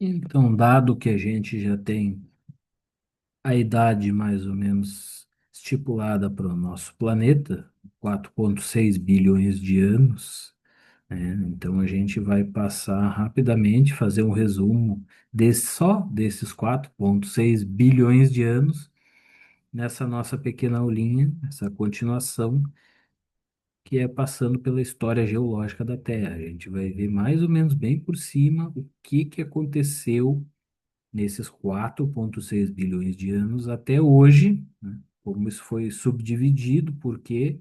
Então, dado que a gente já tem a idade mais ou menos estipulada para o nosso planeta, 4,6 bilhões de anos, né? Então a gente vai passar rapidamente, fazer um resumo só desses 4,6 bilhões de anos nessa nossa pequena aulinha, essa continuação que é passando pela história geológica da Terra. A gente vai ver mais ou menos bem por cima o que que aconteceu nesses 4,6 bilhões de anos até hoje, né? Como isso foi subdividido, por quê,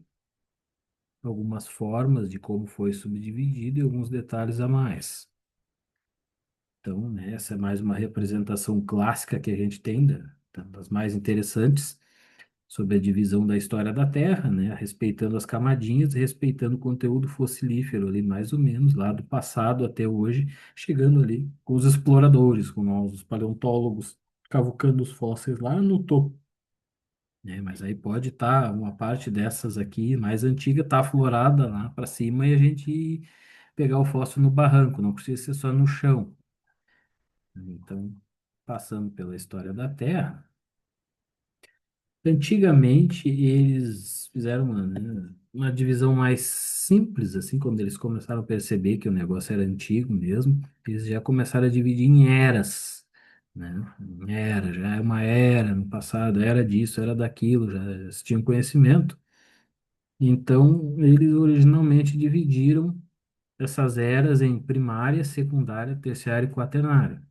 algumas formas de como foi subdividido e alguns detalhes a mais. Então, né, essa é mais uma representação clássica que a gente tem das mais interessantes sobre a divisão da história da Terra, né, respeitando as camadinhas, respeitando o conteúdo fossilífero ali, mais ou menos, lá do passado até hoje, chegando ali com os exploradores, com nós, os paleontólogos, cavucando os fósseis lá no topo, né, mas aí pode estar uma parte dessas aqui, mais antiga, tá aflorada lá para cima e a gente pegar o fóssil no barranco, não precisa ser só no chão. Então, passando pela história da Terra, antigamente eles fizeram uma divisão mais simples, assim, quando eles começaram a perceber que o negócio era antigo mesmo, eles já começaram a dividir em eras, né? Era, já é uma era no passado, era disso, era daquilo, já eles tinham conhecimento. Então, eles originalmente dividiram essas eras em primária, secundária, terciária e quaternária,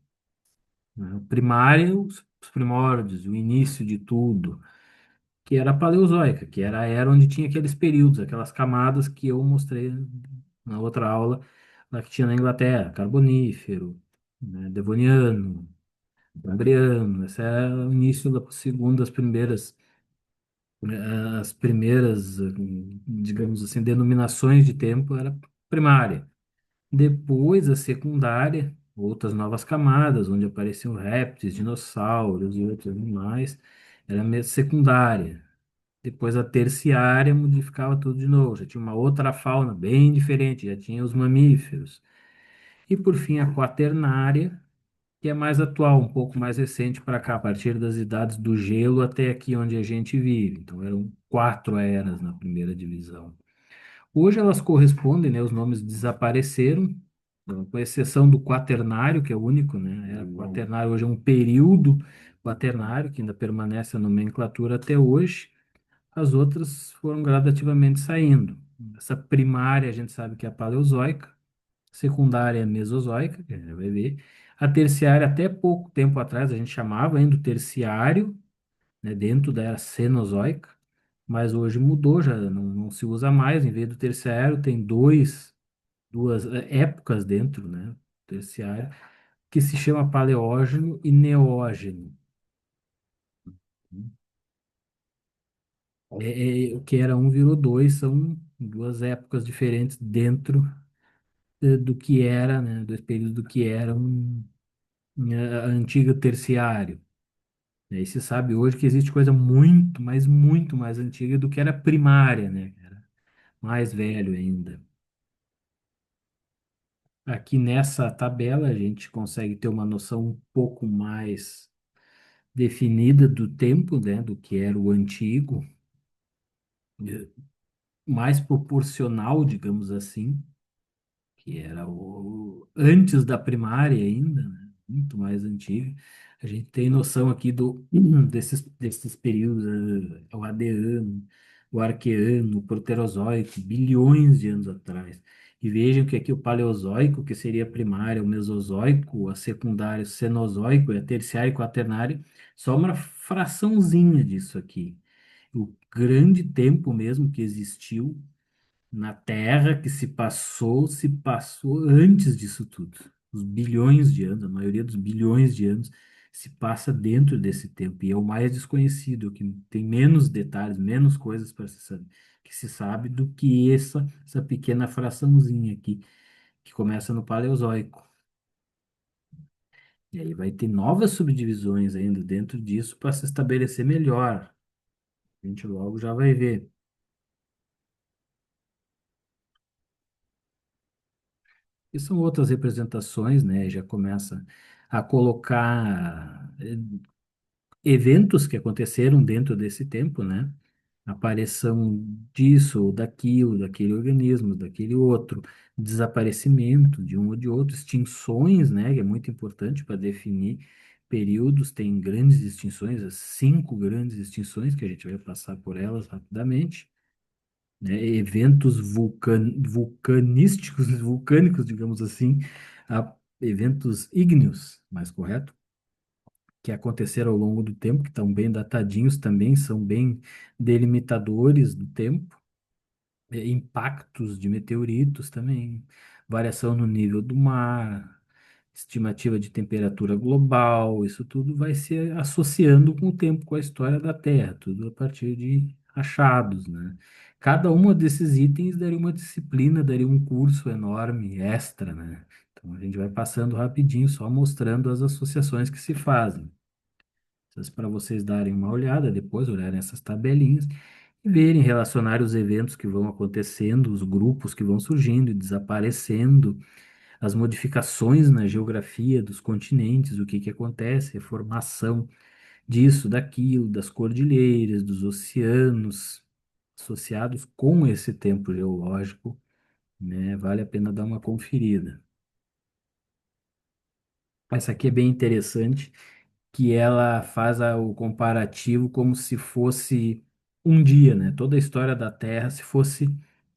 né? O primário, os primórdios, o início de tudo, que era a Paleozoica, que era a era onde tinha aqueles períodos, aquelas camadas que eu mostrei na outra aula, lá que tinha na Inglaterra, Carbonífero, né, Devoniano, Cambriano, esse era o início da segunda, as primeiras, digamos assim, denominações de tempo era primária. Depois a secundária, outras novas camadas, onde apareciam répteis, dinossauros e outros animais, era mesmo secundária. Depois a terciária modificava tudo de novo, já tinha uma outra fauna bem diferente, já tinha os mamíferos. E por fim a quaternária, que é mais atual, um pouco mais recente para cá, a partir das idades do gelo até aqui onde a gente vive. Então eram quatro eras na primeira divisão. Hoje elas correspondem, né? Os nomes desapareceram, com exceção do quaternário, que é o único, né? Era quaternário, hoje é um período quaternário, que ainda permanece a nomenclatura até hoje. As outras foram gradativamente saindo. Essa primária a gente sabe que é a paleozoica, secundária é a mesozoica, que a gente vai ver. A terciária, até pouco tempo atrás, a gente chamava ainda o terciário, né? Dentro da era cenozoica, mas hoje mudou, já não se usa mais. Em vez do terciário, tem duas épocas dentro, né? Terciário, que se chama paleógeno e neógeno. O que era um virou dois, são duas épocas diferentes dentro do que era, né? Dois períodos do que era a antiga terciário. E se sabe hoje que existe coisa muito, mas muito mais antiga do que era primária, né? Era mais velho ainda. Aqui nessa tabela a gente consegue ter uma noção um pouco mais definida do tempo, né, do que era o antigo, eh, mais proporcional, digamos assim, que era o antes da primária ainda, né, muito mais antigo. A gente tem noção aqui desses períodos, o Adeano, o Arqueano, o Proterozoico, bilhões de anos atrás. E vejam que aqui o Paleozoico, que seria a primária, o Mesozoico, a secundária, o Cenozoico, e a terciária e quaternária, só uma fraçãozinha disso aqui. O grande tempo mesmo que existiu na Terra, que se passou antes disso tudo. Os bilhões de anos, a maioria dos bilhões de anos se passa dentro desse tempo e é o mais desconhecido, o que tem menos detalhes, menos coisas para se saber, que se sabe do que essa pequena fraçãozinha aqui, que começa no Paleozoico. E aí vai ter novas subdivisões ainda dentro disso para se estabelecer melhor. A gente logo já vai ver. E são outras representações, né? Já começa. a colocar eventos que aconteceram dentro desse tempo, né? Aparição disso ou daquilo, daquele organismo, daquele outro, desaparecimento de um ou de outro, extinções, né? Que é muito importante para definir períodos. Tem grandes extinções, as 5 grandes extinções, que a gente vai passar por elas rapidamente, né? Eventos vulcanísticos, vulcânicos, digamos assim, eventos ígneos, mais correto, que aconteceram ao longo do tempo, que estão bem datadinhos também, são bem delimitadores do tempo, impactos de meteoritos também, variação no nível do mar, estimativa de temperatura global, isso tudo vai se associando com o tempo, com a história da Terra, tudo a partir de achados, né? Cada um desses itens daria uma disciplina, daria um curso enorme, extra, né? Então a gente vai passando rapidinho, só mostrando as associações que se fazem para vocês darem uma olhada depois, olharem essas tabelinhas e verem, relacionar os eventos que vão acontecendo, os grupos que vão surgindo e desaparecendo, as modificações na geografia dos continentes, o que que acontece, a formação disso, daquilo, das cordilheiras, dos oceanos, associados com esse tempo geológico, né? Vale a pena dar uma conferida. Essa aqui é bem interessante, que ela faz o comparativo como se fosse um dia, né? Toda a história da Terra se fosse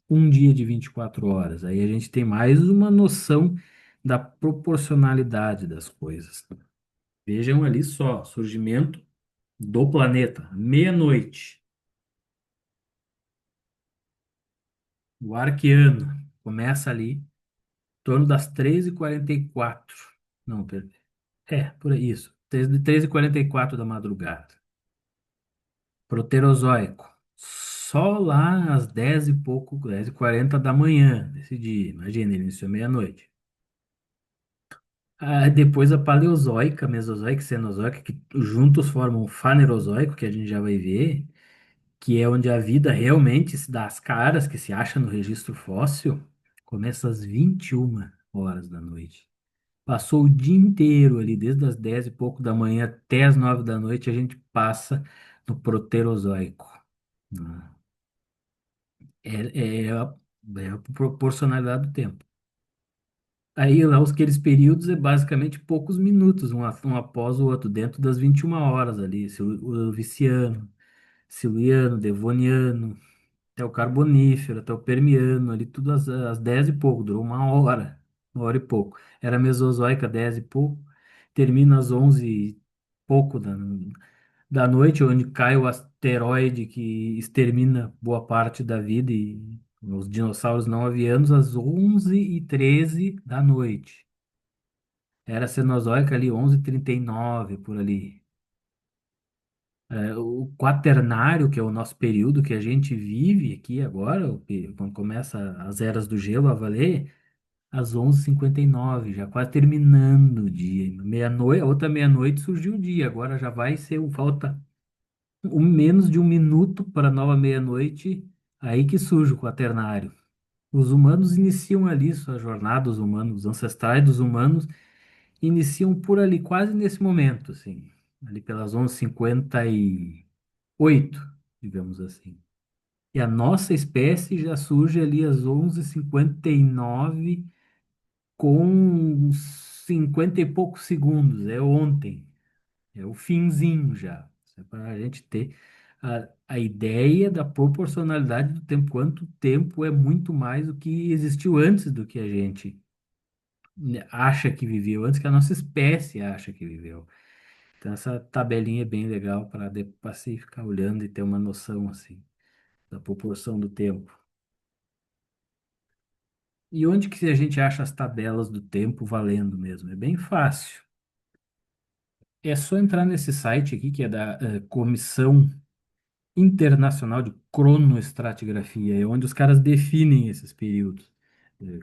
um dia de 24 horas. Aí a gente tem mais uma noção da proporcionalidade das coisas. Vejam ali só, surgimento do planeta, meia-noite, o arqueano começa ali, em torno das 13h44. Não, pera. Por aí, isso. 13h44 da madrugada. Proterozoico. Só lá às 10 e pouco, 10h40 da manhã desse dia. Imagina, ele iniciou meia-noite. Depois a Paleozoica, Mesozoica e Cenozoica, que juntos formam o Fanerozoico, que a gente já vai ver, que é onde a vida realmente se dá as caras, que se acha no registro fóssil, começa às 21 horas da noite. Passou o dia inteiro ali, desde as 10 e pouco da manhã até as 9 da noite, a gente passa no Proterozoico, né? É a proporcionalidade do tempo. Aí lá aqueles períodos é basicamente poucos minutos, um após o outro, dentro das 21 horas ali, o Viciano, Siluriano, Devoniano, até o Carbonífero, até o Permiano, ali tudo às 10 e pouco, durou 1 hora e pouco. Era Mesozoica, 10 e pouco, termina às 11 e pouco da noite, onde cai o asteroide que extermina boa parte da vida e os dinossauros não avianos às 11h13 da noite. Era Cenozoica ali, 11h39 por ali. O quaternário, que é o nosso período que a gente vive aqui agora, quando começa as eras do gelo a valer, às 11h59, já quase terminando o dia. Meia-noite, a outra meia-noite surgiu o dia, agora já vai ser, falta menos de um minuto para a nova meia-noite, aí que surge o quaternário. Os humanos iniciam ali sua jornada, os humanos, os ancestrais dos humanos, iniciam por ali, quase nesse momento, assim, ali pelas 11h58, digamos assim. E a nossa espécie já surge ali às 11h59, com uns 50 e poucos segundos, é ontem. É o finzinho já. Para a gente ter a ideia da proporcionalidade do tempo, quanto tempo é muito mais do que existiu antes do que a gente, né, acha que viveu, antes que a nossa espécie acha que viveu. Então essa tabelinha é bem legal para se ficar olhando e ter uma noção assim da proporção do tempo. E onde que a gente acha as tabelas do tempo valendo mesmo? É bem fácil. É só entrar nesse site aqui, que é da Comissão Internacional de Cronoestratigrafia, é onde os caras definem esses períodos.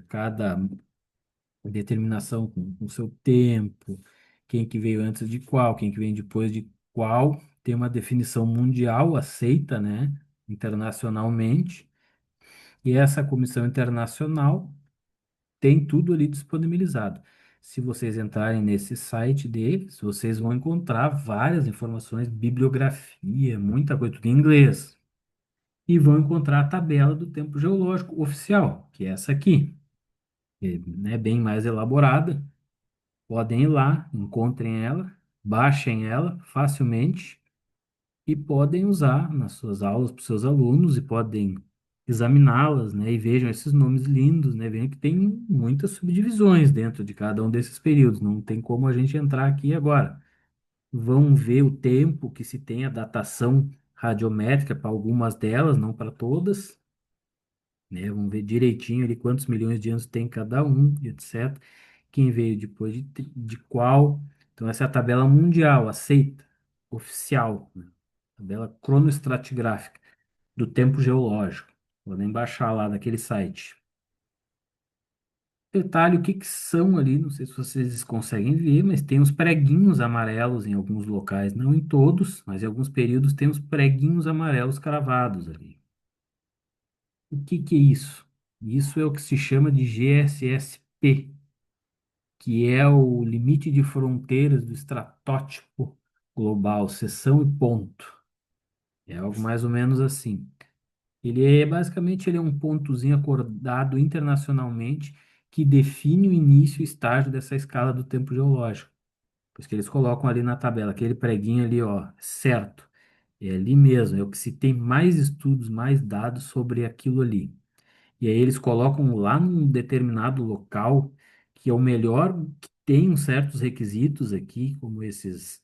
Cada determinação com seu tempo, quem que veio antes de qual, quem que vem depois de qual, tem uma definição mundial aceita, né, internacionalmente, e essa comissão internacional tem tudo ali disponibilizado. Se vocês entrarem nesse site deles, vocês vão encontrar várias informações, bibliografia, muita coisa, tudo em inglês. E vão encontrar a tabela do tempo geológico oficial, que é essa aqui, que é bem mais elaborada. Podem ir lá, encontrem ela, baixem ela facilmente e podem usar nas suas aulas para os seus alunos e podem examiná-las, né? E vejam esses nomes lindos, né? Vejam que tem muitas subdivisões dentro de cada um desses períodos, não tem como a gente entrar aqui agora. Vão ver o tempo que se tem a datação radiométrica para algumas delas, não para todas, né? Vamos ver direitinho ali quantos milhões de anos tem cada um, e etc. Quem veio depois de qual. Então, essa é a tabela mundial, aceita, oficial, né? Tabela cronoestratigráfica do tempo geológico. Podem baixar lá daquele site. Detalhe, o que que são ali, não sei se vocês conseguem ver, mas tem uns preguinhos amarelos em alguns locais, não em todos, mas em alguns períodos tem uns preguinhos amarelos cravados ali. O que que é isso? Isso é o que se chama de GSSP, que é o limite de fronteiras do estratótipo global, seção e ponto. É algo mais ou menos assim. Ele é um pontozinho acordado internacionalmente que define o início e estágio dessa escala do tempo geológico. Por isso que eles colocam ali na tabela, aquele preguinho ali, ó, certo. É ali mesmo, é o que se tem mais estudos, mais dados sobre aquilo ali. E aí eles colocam lá num determinado local, que é o melhor, que tem uns certos requisitos aqui, como esses.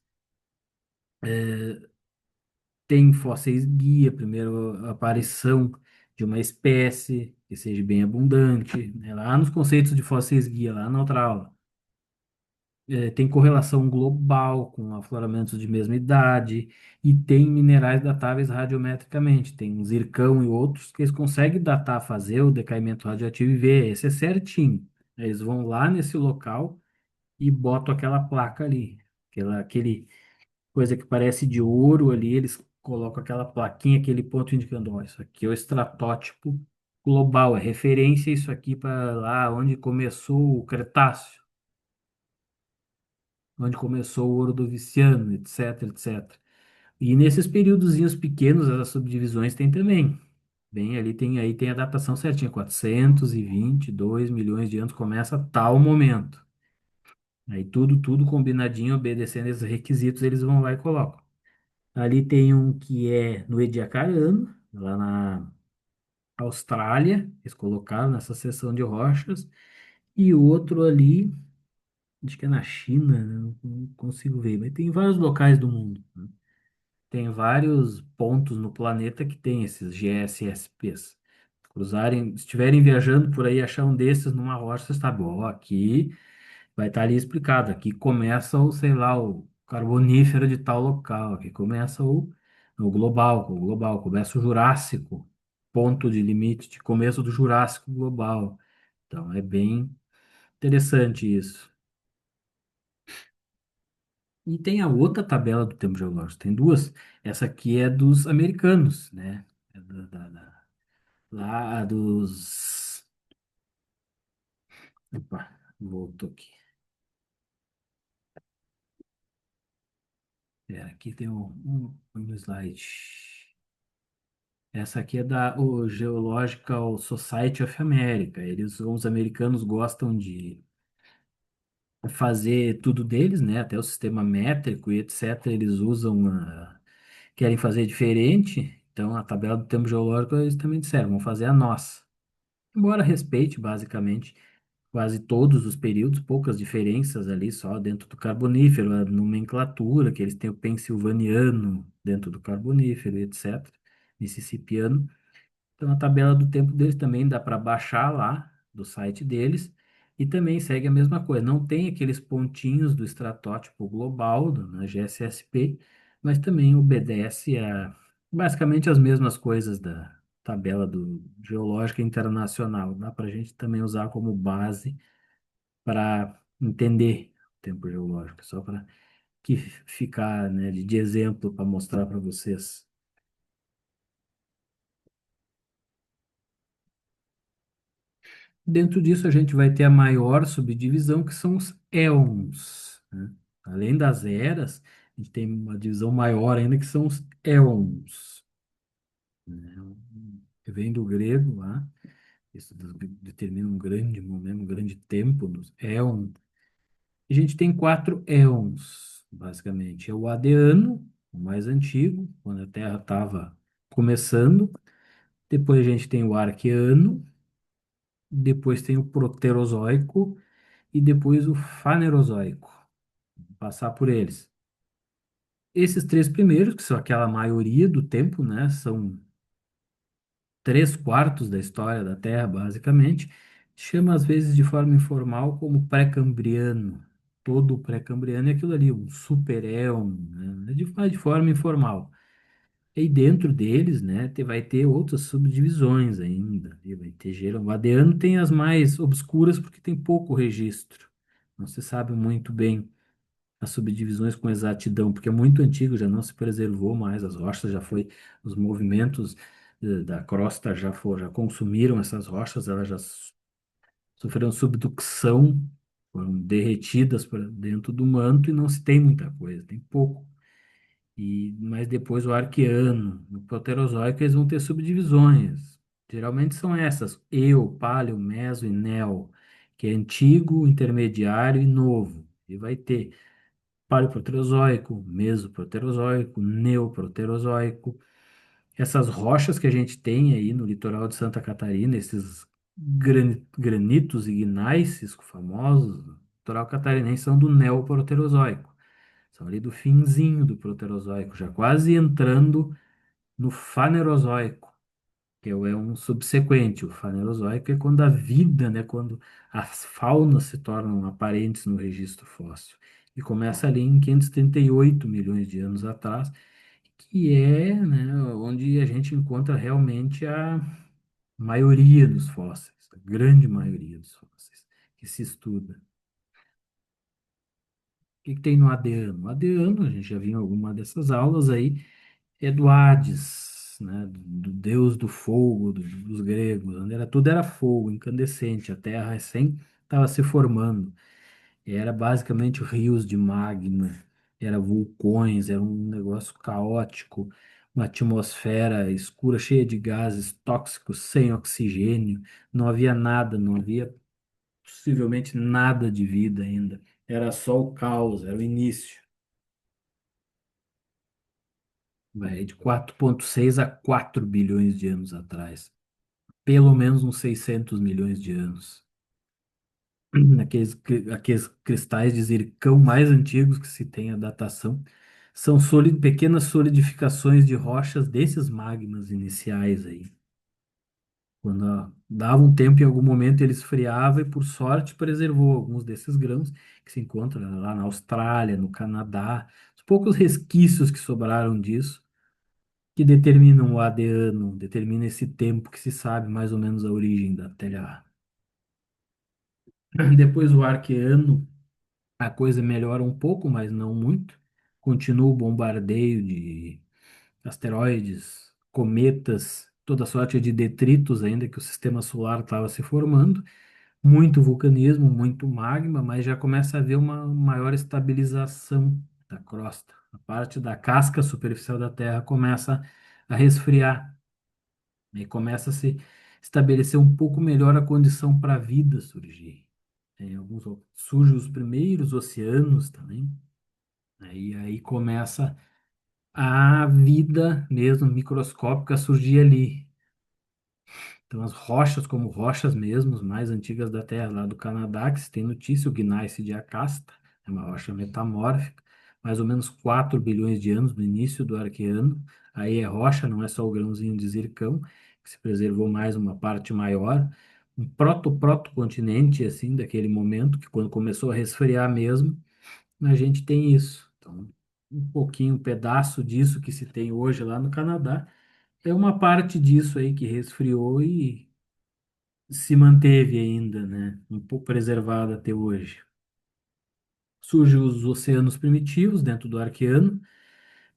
Tem fósseis guia, primeiro a aparição de uma espécie que seja bem abundante, né? Lá nos conceitos de fósseis guia, lá na outra aula. Tem correlação global com afloramentos de mesma idade e tem minerais datáveis radiometricamente. Tem um zircão e outros que eles conseguem datar, fazer o decaimento radioativo e ver. Esse é certinho. Eles vão lá nesse local e botam aquela placa ali, aquele coisa que parece de ouro ali, eles colocam aquela plaquinha, aquele ponto indicando, ó, isso aqui é o estratótipo global, é referência isso aqui para lá onde começou o Cretáceo, onde começou o Ordoviciano, etc, etc. E nesses períodozinhos pequenos, as subdivisões tem também. Bem, ali tem aí tem a datação certinha, 422 milhões de anos começa tal momento. Aí tudo combinadinho, obedecendo esses requisitos, eles vão lá e colocam. Ali tem um que é no Ediacarano, lá na Austrália, eles colocaram nessa seção de rochas, e outro ali, acho que é na China, né? Não consigo ver, mas tem vários locais do mundo, né? Tem vários pontos no planeta que tem esses GSSPs. Cruzarem, se estiverem viajando por aí, achar um desses numa rocha, você sabe, ó, aqui vai estar ali explicado. Aqui começa o, sei lá, o carbonífero de tal local. Aqui começa o global, começa o Jurássico, ponto de limite de começo do Jurássico global. Então é bem interessante isso. E tem a outra tabela do tempo geológico, tem duas. Essa aqui é dos americanos, né? É lá dos. Opa, voltou aqui. Aqui tem um slide. Essa aqui é da o Geological Society of America. Os americanos gostam de fazer tudo deles, né? Até o sistema métrico e etc. Eles usam, querem fazer diferente. Então, a tabela do tempo geológico eles também disseram, vamos fazer a nossa. Embora respeite basicamente quase todos os períodos, poucas diferenças ali só dentro do Carbonífero, a nomenclatura, que eles têm o Pensilvaniano dentro do Carbonífero, etc. Mississippiano. Então, a tabela do tempo deles também dá para baixar lá do site deles e também segue a mesma coisa. Não tem aqueles pontinhos do estratótipo global, na GSSP, mas também obedece a basicamente as mesmas coisas da tabela do Geológica Internacional. Dá para a gente também usar como base para entender o tempo geológico, só para que ficar, né, de exemplo para mostrar para vocês. Dentro disso, a gente vai ter a maior subdivisão, que são os éons, né? Além das eras, a gente tem uma divisão maior ainda, que são os éons, né? Que vem do grego lá, isso determina um grande momento, um grande tempo nos éon. A gente tem quatro éons, basicamente. É o Adeano, o mais antigo, quando a Terra estava começando. Depois a gente tem o Arqueano, depois tem o Proterozoico e depois o Fanerozoico. Vou passar por eles. Esses três primeiros, que são aquela maioria do tempo, né? São três quartos da história da Terra, basicamente. Chama às vezes de forma informal como pré-cambriano. Todo o pré-cambriano é aquilo ali, um super-éon, né? De forma informal. E dentro deles, né, vai ter outras subdivisões ainda. E vai ter o Adeano tem as mais obscuras porque tem pouco registro. Não se sabe muito bem as subdivisões com exatidão, porque é muito antigo, já não se preservou mais, as rochas já foi, os movimentos da crosta já consumiram essas rochas, elas já sofreram subducção, foram derretidas para dentro do manto e não se tem muita coisa, tem pouco. Mas depois o Arqueano, o Proterozoico, eles vão ter subdivisões. Geralmente são essas: Eu, Paleo, Meso e Neo, que é antigo, intermediário e novo. E vai ter Paleoproterozoico, Mesoproterozoico, Neoproterozoico. Essas rochas que a gente tem aí no litoral de Santa Catarina, esses granitos ignáceos famosos, no litoral catarinense são do Neoproterozoico. São ali do finzinho do Proterozoico, já quase entrando no Fanerozoico, que é um subsequente. O Fanerozoico é quando a vida, né, quando as faunas se tornam aparentes no registro fóssil. E começa ali em 538 milhões de anos atrás, que é, né, onde a gente encontra realmente a maioria dos fósseis, a grande maioria dos fósseis que se estuda. O que que tem no Adeano? O Adeano, a gente já viu em alguma dessas aulas aí, é do Hades, né, do deus do fogo, dos gregos, onde tudo era fogo, incandescente, a Terra recém estava se formando. E era basicamente rios de magma, era vulcões, era um negócio caótico, uma atmosfera escura, cheia de gases tóxicos, sem oxigênio, não havia nada, não havia possivelmente nada de vida ainda. Era só o caos, era o início. Vai de 4,6 a 4 bilhões de anos atrás. Pelo menos uns 600 milhões de anos. Aqueles cristais de zircão mais antigos que se tem a datação são pequenas solidificações de rochas desses magmas iniciais aí. Quando dava um tempo, em algum momento ele esfriava e, por sorte, preservou alguns desses grãos que se encontram lá na Austrália, no Canadá. Os poucos resquícios que sobraram disso que determinam o AD determina esse tempo que se sabe mais ou menos a origem da Terra. Depois o Arqueano, a coisa melhora um pouco, mas não muito. Continua o bombardeio de asteroides, cometas, toda sorte de detritos ainda que o sistema solar estava se formando. Muito vulcanismo, muito magma, mas já começa a haver uma maior estabilização da crosta. A parte da casca superficial da Terra começa a resfriar. Aí começa a se estabelecer um pouco melhor a condição para a vida surgir. Surgem os primeiros oceanos também. Aí começa a vida mesmo microscópica a surgir ali. Então as rochas, como rochas mesmo, mais antigas da Terra, lá do Canadá, que se tem notícia, o Gneiss de Acasta, é uma rocha metamórfica, mais ou menos 4 bilhões de anos no início do Arqueano. Aí é rocha, não é só o grãozinho de zircão, que se preservou mais uma parte maior. Um proto-continente, assim, daquele momento, que quando começou a resfriar mesmo, a gente tem isso. Então, um pouquinho, um pedaço disso que se tem hoje lá no Canadá, é uma parte disso aí que resfriou e se manteve ainda, né? Um pouco preservada até hoje. Surgem os oceanos primitivos dentro do Arqueano,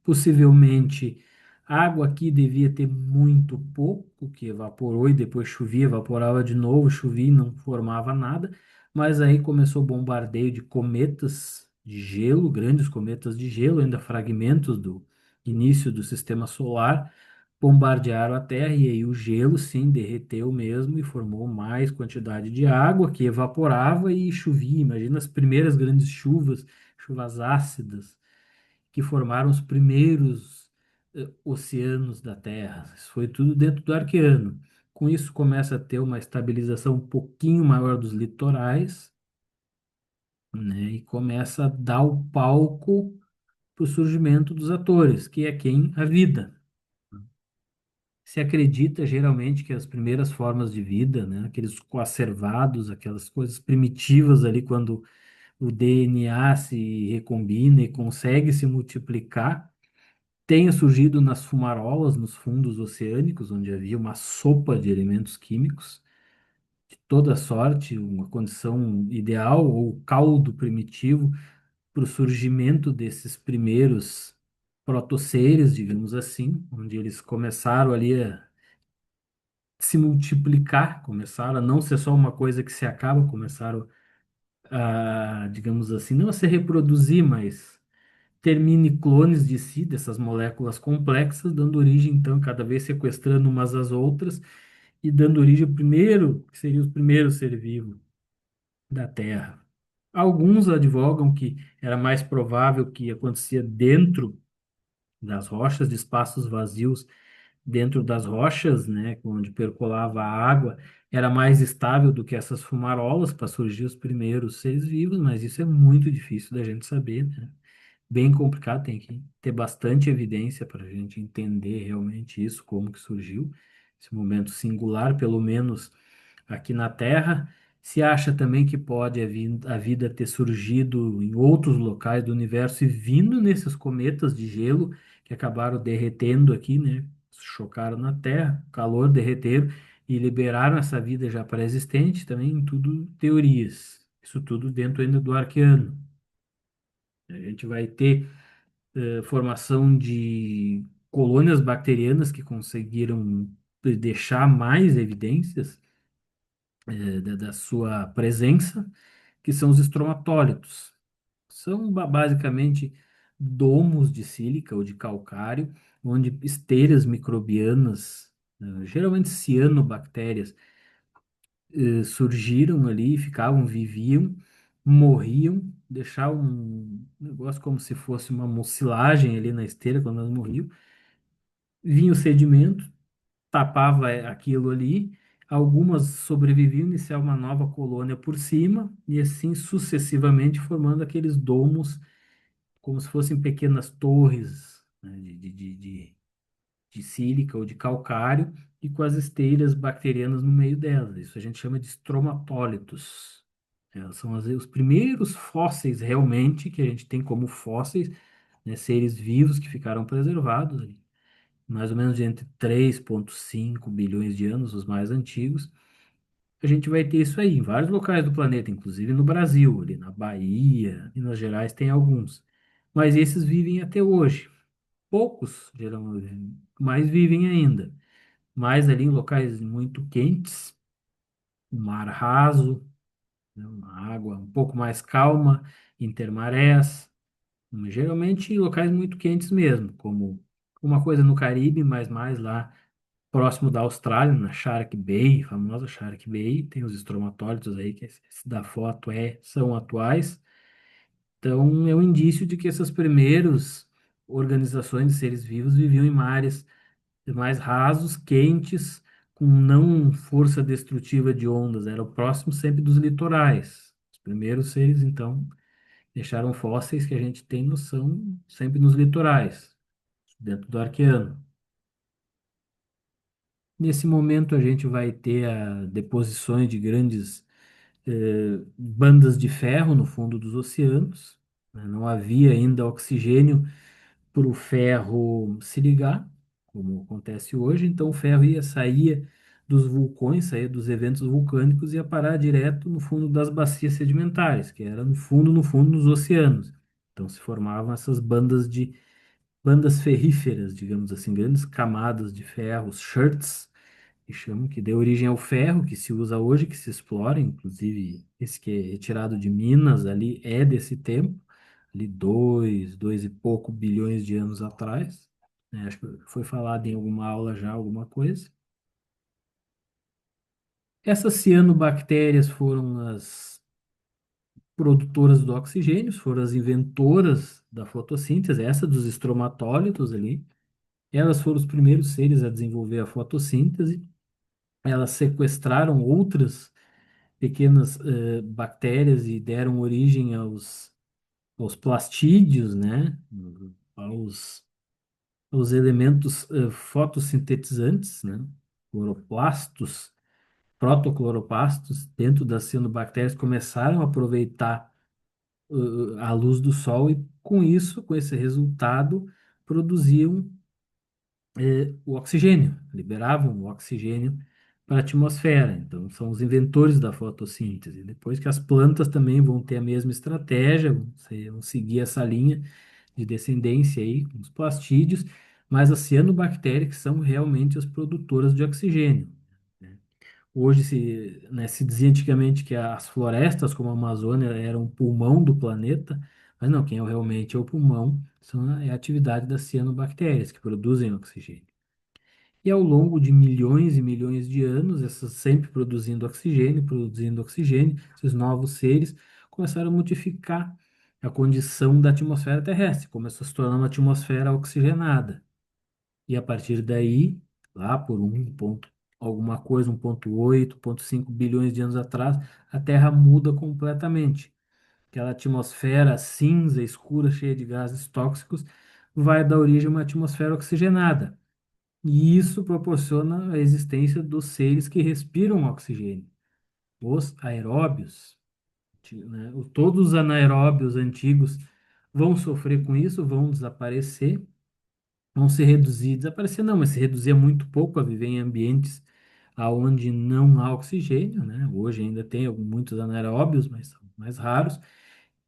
possivelmente Água aqui devia ter muito pouco, que evaporou e depois chovia, evaporava de novo, chovia e não formava nada. Mas aí começou o bombardeio de cometas de gelo, grandes cometas de gelo, ainda fragmentos do início do sistema solar, bombardearam a Terra e aí o gelo sim derreteu mesmo e formou mais quantidade de água que evaporava e chovia. Imagina as primeiras grandes chuvas, chuvas ácidas que formaram os primeiros oceanos da Terra. Isso foi tudo dentro do Arqueano. Com isso, começa a ter uma estabilização um pouquinho maior dos litorais, né? E começa a dar o palco para o surgimento dos atores, que é quem? A vida. Se acredita geralmente que as primeiras formas de vida, né, aqueles coacervados, aquelas coisas primitivas ali, quando o DNA se recombina e consegue se multiplicar, tenha surgido nas fumarolas, nos fundos oceânicos, onde havia uma sopa de elementos químicos de toda sorte, uma condição ideal ou caldo primitivo para o surgimento desses primeiros protoseres, digamos assim, onde eles começaram ali a se multiplicar, começaram a não ser só uma coisa que se acaba, começaram a, digamos assim, não a se reproduzir, mas ter mini clones de si, dessas moléculas complexas, dando origem, então, cada vez sequestrando umas às outras e dando origem ao primeiro, que seria o primeiro ser vivo da Terra. Alguns advogam que era mais provável que acontecia dentro das rochas, de espaços vazios dentro das rochas, né, onde percolava a água, era mais estável do que essas fumarolas para surgir os primeiros seres vivos, mas isso é muito difícil da gente saber, né? Bem complicado, tem que ter bastante evidência para a gente entender realmente isso, como que surgiu esse momento singular, pelo menos aqui na Terra. Se acha também que pode a vida ter surgido em outros locais do universo e vindo nesses cometas de gelo que acabaram derretendo aqui, né? Chocaram na Terra, calor, derreteram e liberaram essa vida já pré-existente, também tudo teorias. Isso tudo dentro ainda do Arqueano. A gente vai ter formação de colônias bacterianas que conseguiram deixar mais evidências da sua presença, que são os estromatólitos. São basicamente domos de sílica ou de calcário, onde esteiras microbianas, geralmente cianobactérias, surgiram ali, ficavam, viviam, morriam, deixavam um negócio como se fosse uma mucilagem ali na esteira quando elas morriam. Vinha o sedimento, tapava aquilo ali, algumas sobreviviam, iniciar uma nova colônia por cima, e assim sucessivamente formando aqueles domos, como se fossem pequenas torres, né, de sílica ou de calcário, e com as esteiras bacterianas no meio delas. Isso a gente chama de estromatólitos. São os primeiros fósseis realmente que a gente tem como fósseis, né, seres vivos que ficaram preservados ali mais ou menos entre 3,5 bilhões de anos, os mais antigos, a gente vai ter isso aí em vários locais do planeta, inclusive no Brasil, ali na Bahia, Minas Gerais tem alguns. Mas esses vivem até hoje. Poucos, geralmente, mas vivem ainda. Mais ali em locais muito quentes, um mar raso, né, uma água um pouco mais calma, intermarés, geralmente em locais muito quentes mesmo, como uma coisa no Caribe, mas mais lá próximo da Austrália, na Shark Bay, famosa Shark Bay, tem os estromatólitos aí, que esse da foto são atuais. Então, é um indício de que essas primeiras organizações de seres vivos viviam em mares mais rasos, quentes, com não força destrutiva de ondas, era o próximo sempre dos litorais. Os primeiros seres, então, deixaram fósseis que a gente tem noção sempre nos litorais, dentro do Arqueano. Nesse momento, a gente vai ter deposições de grandes bandas de ferro no fundo dos oceanos, né? Não havia ainda oxigênio para o ferro se ligar, como acontece hoje, então o ferro saía dos vulcões, saía dos eventos vulcânicos e ia parar direto no fundo das bacias sedimentares, que era no fundo, nos oceanos. Então se formavam essas bandas bandas ferríferas, digamos assim, grandes camadas de ferro, shirts, que chamam, que deu origem ao ferro que se usa hoje, que se explora, inclusive esse que é retirado de Minas ali é desse tempo, ali 2 e pouco bilhões de anos atrás, né? Acho que foi falado em alguma aula já, alguma coisa. Essas cianobactérias foram as produtoras do oxigênio, foram as inventoras da fotossíntese, essa dos estromatólitos ali. Elas foram os primeiros seres a desenvolver a fotossíntese. Elas sequestraram outras pequenas bactérias e deram origem aos plastídeos, né? Aos, aos elementos fotossintetizantes, né? Cloroplastos, protocloroplastos, dentro das cianobactérias, começaram a aproveitar a luz do sol e, com isso, com esse resultado, produziam o oxigênio, liberavam o oxigênio para a atmosfera. Então, são os inventores da fotossíntese. Depois que as plantas também vão ter a mesma estratégia, vão seguir essa linha de descendência aí, com os plastídeos, mas as cianobactérias que são realmente as produtoras de oxigênio, né? Hoje se dizia antigamente que as florestas, como a Amazônia, eram o pulmão do planeta, mas não, quem realmente é o pulmão é a atividade das cianobactérias, que produzem oxigênio. E ao longo de milhões e milhões de anos, essas sempre produzindo oxigênio, esses novos seres começaram a modificar a condição da atmosfera terrestre, começou a se tornar uma atmosfera oxigenada. E a partir daí, lá por alguma coisa, 1,8, 1,5 bilhões de anos atrás, a Terra muda completamente. Aquela atmosfera cinza, escura, cheia de gases tóxicos, vai dar origem a uma atmosfera oxigenada. E isso proporciona a existência dos seres que respiram oxigênio, os aeróbios, né? Todos os anaeróbios antigos vão sofrer com isso, vão desaparecer, vão se reduzir, desaparecer não, mas se reduzir é muito pouco a viver em ambientes aonde não há oxigênio, né? Hoje ainda tem muitos anaeróbios, mas são mais raros,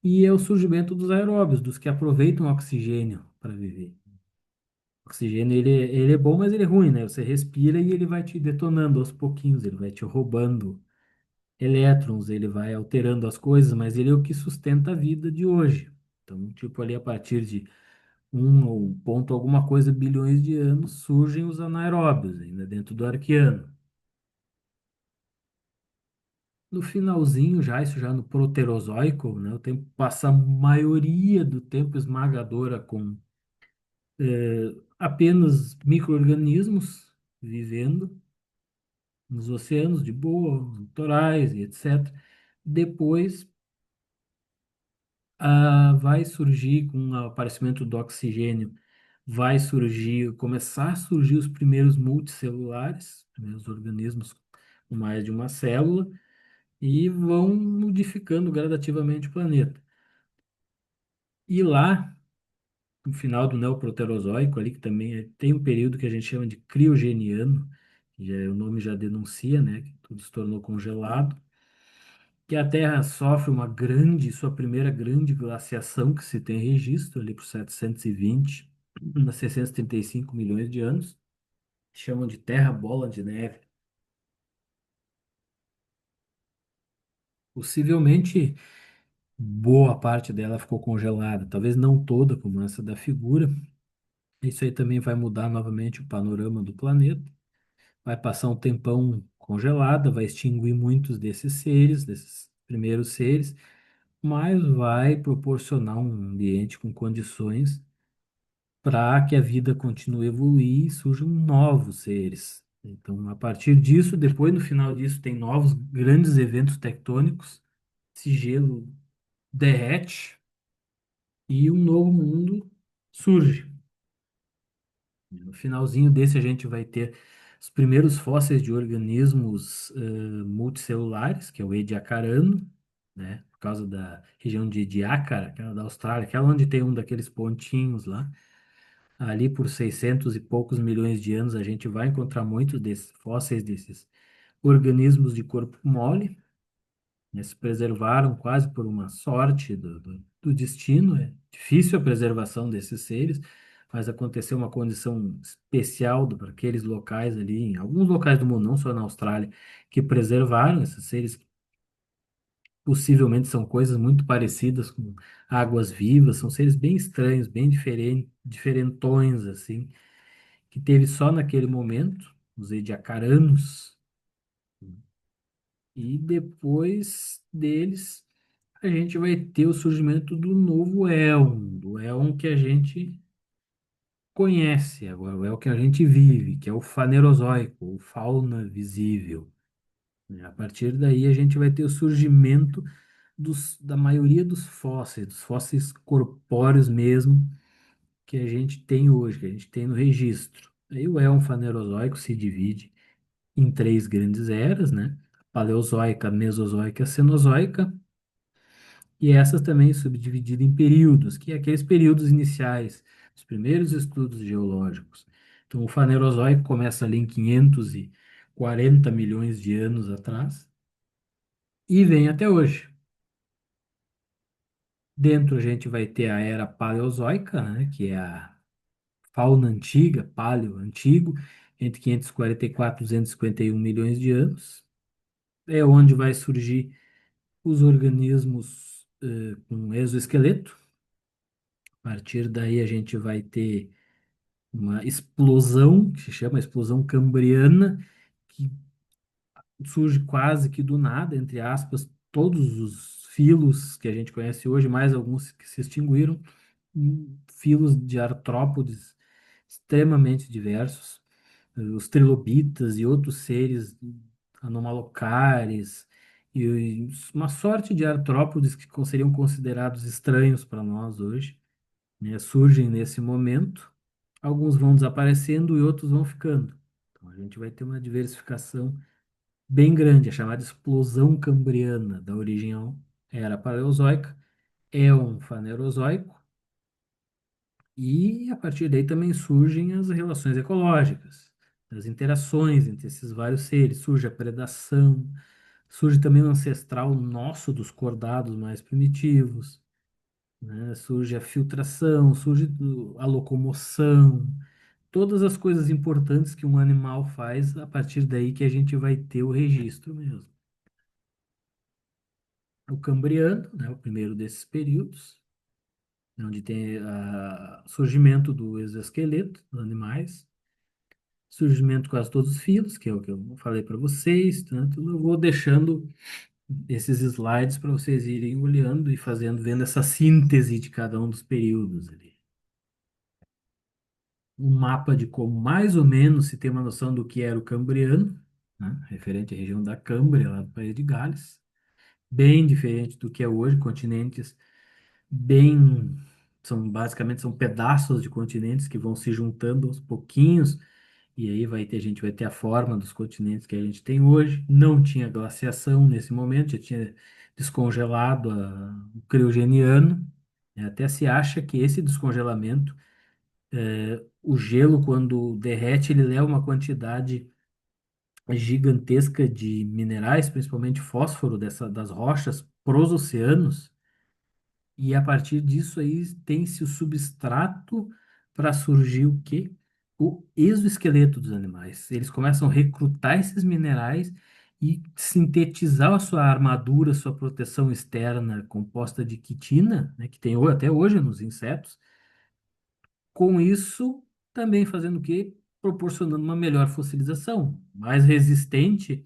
e é o surgimento dos aeróbios, dos que aproveitam o oxigênio para viver. O oxigênio, ele é bom, mas ele é ruim, né? Você respira e ele vai te detonando aos pouquinhos, ele vai te roubando elétrons, ele vai alterando as coisas, mas ele é o que sustenta a vida de hoje. Então, tipo, ali a partir de ou ponto alguma coisa bilhões de anos, surgem os anaeróbios, ainda dentro do Arqueano. No finalzinho, já, isso já no Proterozoico, né? O tempo passa a maioria do tempo esmagadora com apenas micro-organismos vivendo nos oceanos de boa, nos litorais e etc. Depois vai surgir, com o aparecimento do oxigênio, vai surgir, começar a surgir os primeiros multicelulares, né, os organismos com mais de uma célula, e vão modificando gradativamente o planeta. E lá, no final do Neoproterozoico, ali, que também tem um período que a gente chama de criogeniano, o nome já denuncia, né, que tudo se tornou congelado, que a Terra sofre sua primeira grande glaciação que se tem registro, ali por 720, 635 milhões de anos, chamam de Terra Bola de Neve. Possivelmente, boa parte dela ficou congelada, talvez não toda, como essa da figura. Isso aí também vai mudar novamente o panorama do planeta. Vai passar um tempão congelada, vai extinguir muitos desses seres, desses primeiros seres, mas vai proporcionar um ambiente com condições para que a vida continue a evoluir e surjam novos seres. Então, a partir disso, depois no final disso, tem novos grandes eventos tectônicos, esse gelo derrete e um novo mundo surge. No finalzinho desse, a gente vai ter os primeiros fósseis de organismos multicelulares, que é o Ediacarano, né? Por causa da região de Ácara, aquela da Austrália, aquela onde tem um daqueles pontinhos lá. Ali por 600 e poucos milhões de anos, a gente vai encontrar muitos desses fósseis desses organismos de corpo mole, né? Se preservaram quase por uma sorte do destino. É difícil a preservação desses seres, faz acontecer uma condição especial para aqueles locais ali, em alguns locais do mundo, não só na Austrália, que preservaram esses seres. Possivelmente são coisas muito parecidas com águas vivas, são seres bem estranhos, bem diferentões, assim, que teve só naquele momento, os ediacaranos, e depois deles a gente vai ter o surgimento do novo éon, do éon que a gente conhece agora, o éon que a gente vive, que é o Fanerozoico, o fauna visível. Né? A partir daí a gente vai ter o surgimento da maioria dos fósseis corpóreos mesmo, que a gente tem hoje, que a gente tem no registro. Aí o éon Fanerozoico se divide em três grandes eras, né? Paleozoica, Mesozoica e Cenozoica, e essas também subdivididas em períodos, que é aqueles períodos iniciais, os primeiros estudos geológicos. Então, o Fanerozoico começa ali em 540 milhões de anos atrás e vem até hoje. Dentro a gente vai ter a era Paleozoica, né, que é a fauna antiga, paleo antigo, entre 544 e 251 milhões de anos. É onde vai surgir os organismos com exoesqueleto. A partir daí a gente vai ter uma explosão, que se chama explosão cambriana, que surge quase que do nada, entre aspas, todos os filos que a gente conhece hoje, mais alguns que se extinguiram, filos de artrópodes extremamente diversos, os trilobitas e outros seres anomalocares, e uma sorte de artrópodes que seriam considerados estranhos para nós hoje, né, surgem nesse momento. Alguns vão desaparecendo e outros vão ficando. Então a gente vai ter uma diversificação bem grande, a chamada explosão cambriana, da origem era paleozoica, é um fanerozoico, e a partir daí também surgem as relações ecológicas, as interações entre esses vários seres, surge a predação, surge também o ancestral nosso dos cordados mais primitivos, né? Surge a filtração, surge a locomoção, todas as coisas importantes que um animal faz, a partir daí que a gente vai ter o registro mesmo. O Cambriano, né, o primeiro desses períodos, onde tem o surgimento do exoesqueleto dos animais, surgimento quase todos os filos, que é o que eu falei para vocês, tanto eu vou deixando esses slides para vocês irem olhando e fazendo, vendo essa síntese de cada um dos períodos ali. Um mapa de como mais ou menos se tem uma noção do que era o Cambriano, né, referente à região da Câmbria, lá do país de Gales, bem diferente do que é hoje, continentes bem, são pedaços de continentes que vão se juntando aos pouquinhos, e aí a gente vai ter a forma dos continentes que a gente tem hoje. Não tinha glaciação nesse momento, já tinha descongelado o criogeniano, né? Até se acha que esse descongelamento, o gelo, quando derrete, ele leva uma quantidade gigantesca de minerais, principalmente fósforo, das rochas, para os oceanos. E a partir disso aí tem-se o substrato para surgir o quê? O exoesqueleto dos animais. Eles começam a recrutar esses minerais e sintetizar a sua armadura, sua proteção externa composta de quitina, né, que tem até hoje nos insetos. Com isso, também fazendo o quê? Proporcionando uma melhor fossilização, mais resistente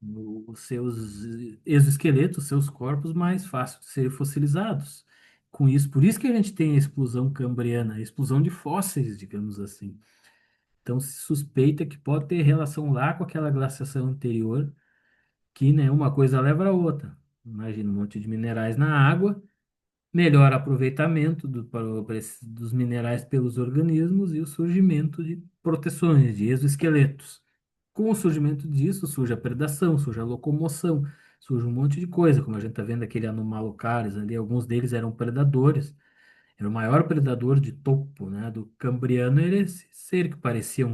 os seus exoesqueletos, seus corpos mais fáceis de serem fossilizados. Com isso, por isso que a gente tem a explosão cambriana, a explosão de fósseis, digamos assim. Então se suspeita que pode ter relação lá com aquela glaciação anterior, que, né, uma coisa leva a outra. Imagina um monte de minerais na água, melhor aproveitamento dos minerais pelos organismos e o surgimento de proteções, de exoesqueletos. Com o surgimento disso, surge a predação, surge a locomoção, surge um monte de coisa, como a gente está vendo aquele Anomalocaris ali, alguns deles eram predadores. Era o maior predador de topo, né? Do Cambriano era esse ser que parecia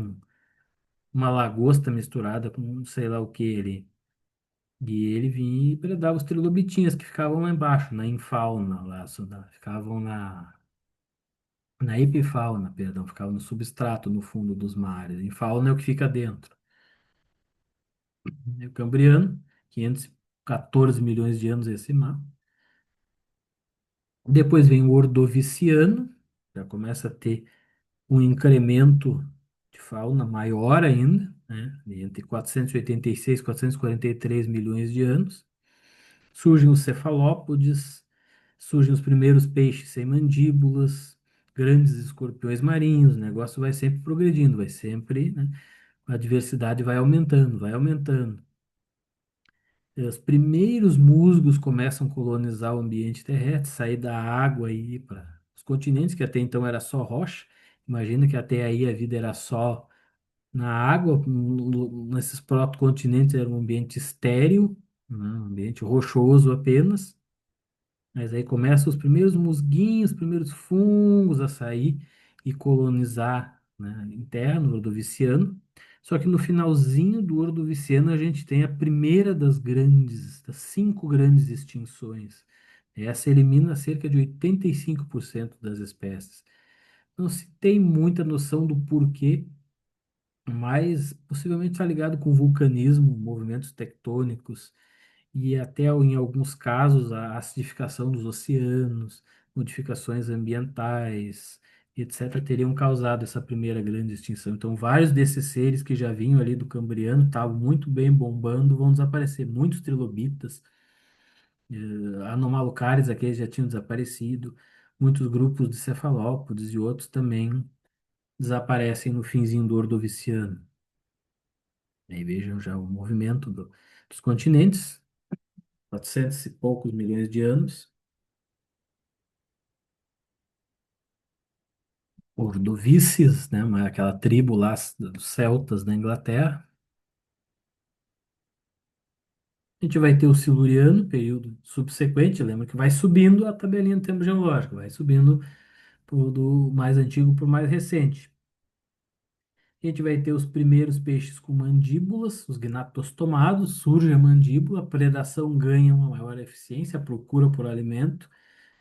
uma lagosta misturada com sei lá o que ele. E ele vinha e predava os trilobitinhas que ficavam lá embaixo, na infauna, lá, ficavam na. Na epifauna, perdão, ficava no substrato, no fundo dos mares. Em fauna é o que fica dentro. O Cambriano, 514 milhões de anos esse mar. Depois vem o Ordoviciano, já começa a ter um incremento de fauna maior ainda, né? Entre 486 e 443 milhões de anos. Surgem os cefalópodes, surgem os primeiros peixes sem mandíbulas, grandes escorpiões marinhos. O negócio vai sempre progredindo, vai sempre, né? A diversidade vai aumentando, vai aumentando. Os primeiros musgos começam a colonizar o ambiente terrestre, sair da água e ir para os continentes, que até então era só rocha. Imagina que até aí a vida era só na água, nesses protocontinentes era um ambiente estéril, né, um ambiente rochoso apenas. Mas aí começam os primeiros musguinhos, os primeiros fungos a sair e colonizar, né, em terra, no Ordoviciano. Só que no finalzinho do Ordoviciano a gente tem a primeira das cinco grandes extinções. Essa elimina cerca de 85% das espécies. Não se tem muita noção do porquê, mas possivelmente está ligado com vulcanismo, movimentos tectônicos e até em alguns casos a acidificação dos oceanos, modificações ambientais, etc., teriam causado essa primeira grande extinção. Então, vários desses seres que já vinham ali do Cambriano estavam muito bem bombando, vão desaparecer. Muitos trilobitas, anomalocárides, aqueles já tinham desaparecido, muitos grupos de cefalópodes e outros também desaparecem no finzinho do Ordoviciano. Aí vejam já o movimento dos continentes, 400 e poucos milhões de anos. Ordovícias, né, aquela tribo lá dos celtas da Inglaterra. A gente vai ter o Siluriano, período subsequente, lembra que vai subindo a tabelinha do tempo geológico, vai subindo do mais antigo para o mais recente. A gente vai ter os primeiros peixes com mandíbulas, os gnatostomados, surge a mandíbula, a predação ganha uma maior eficiência, a procura por alimento,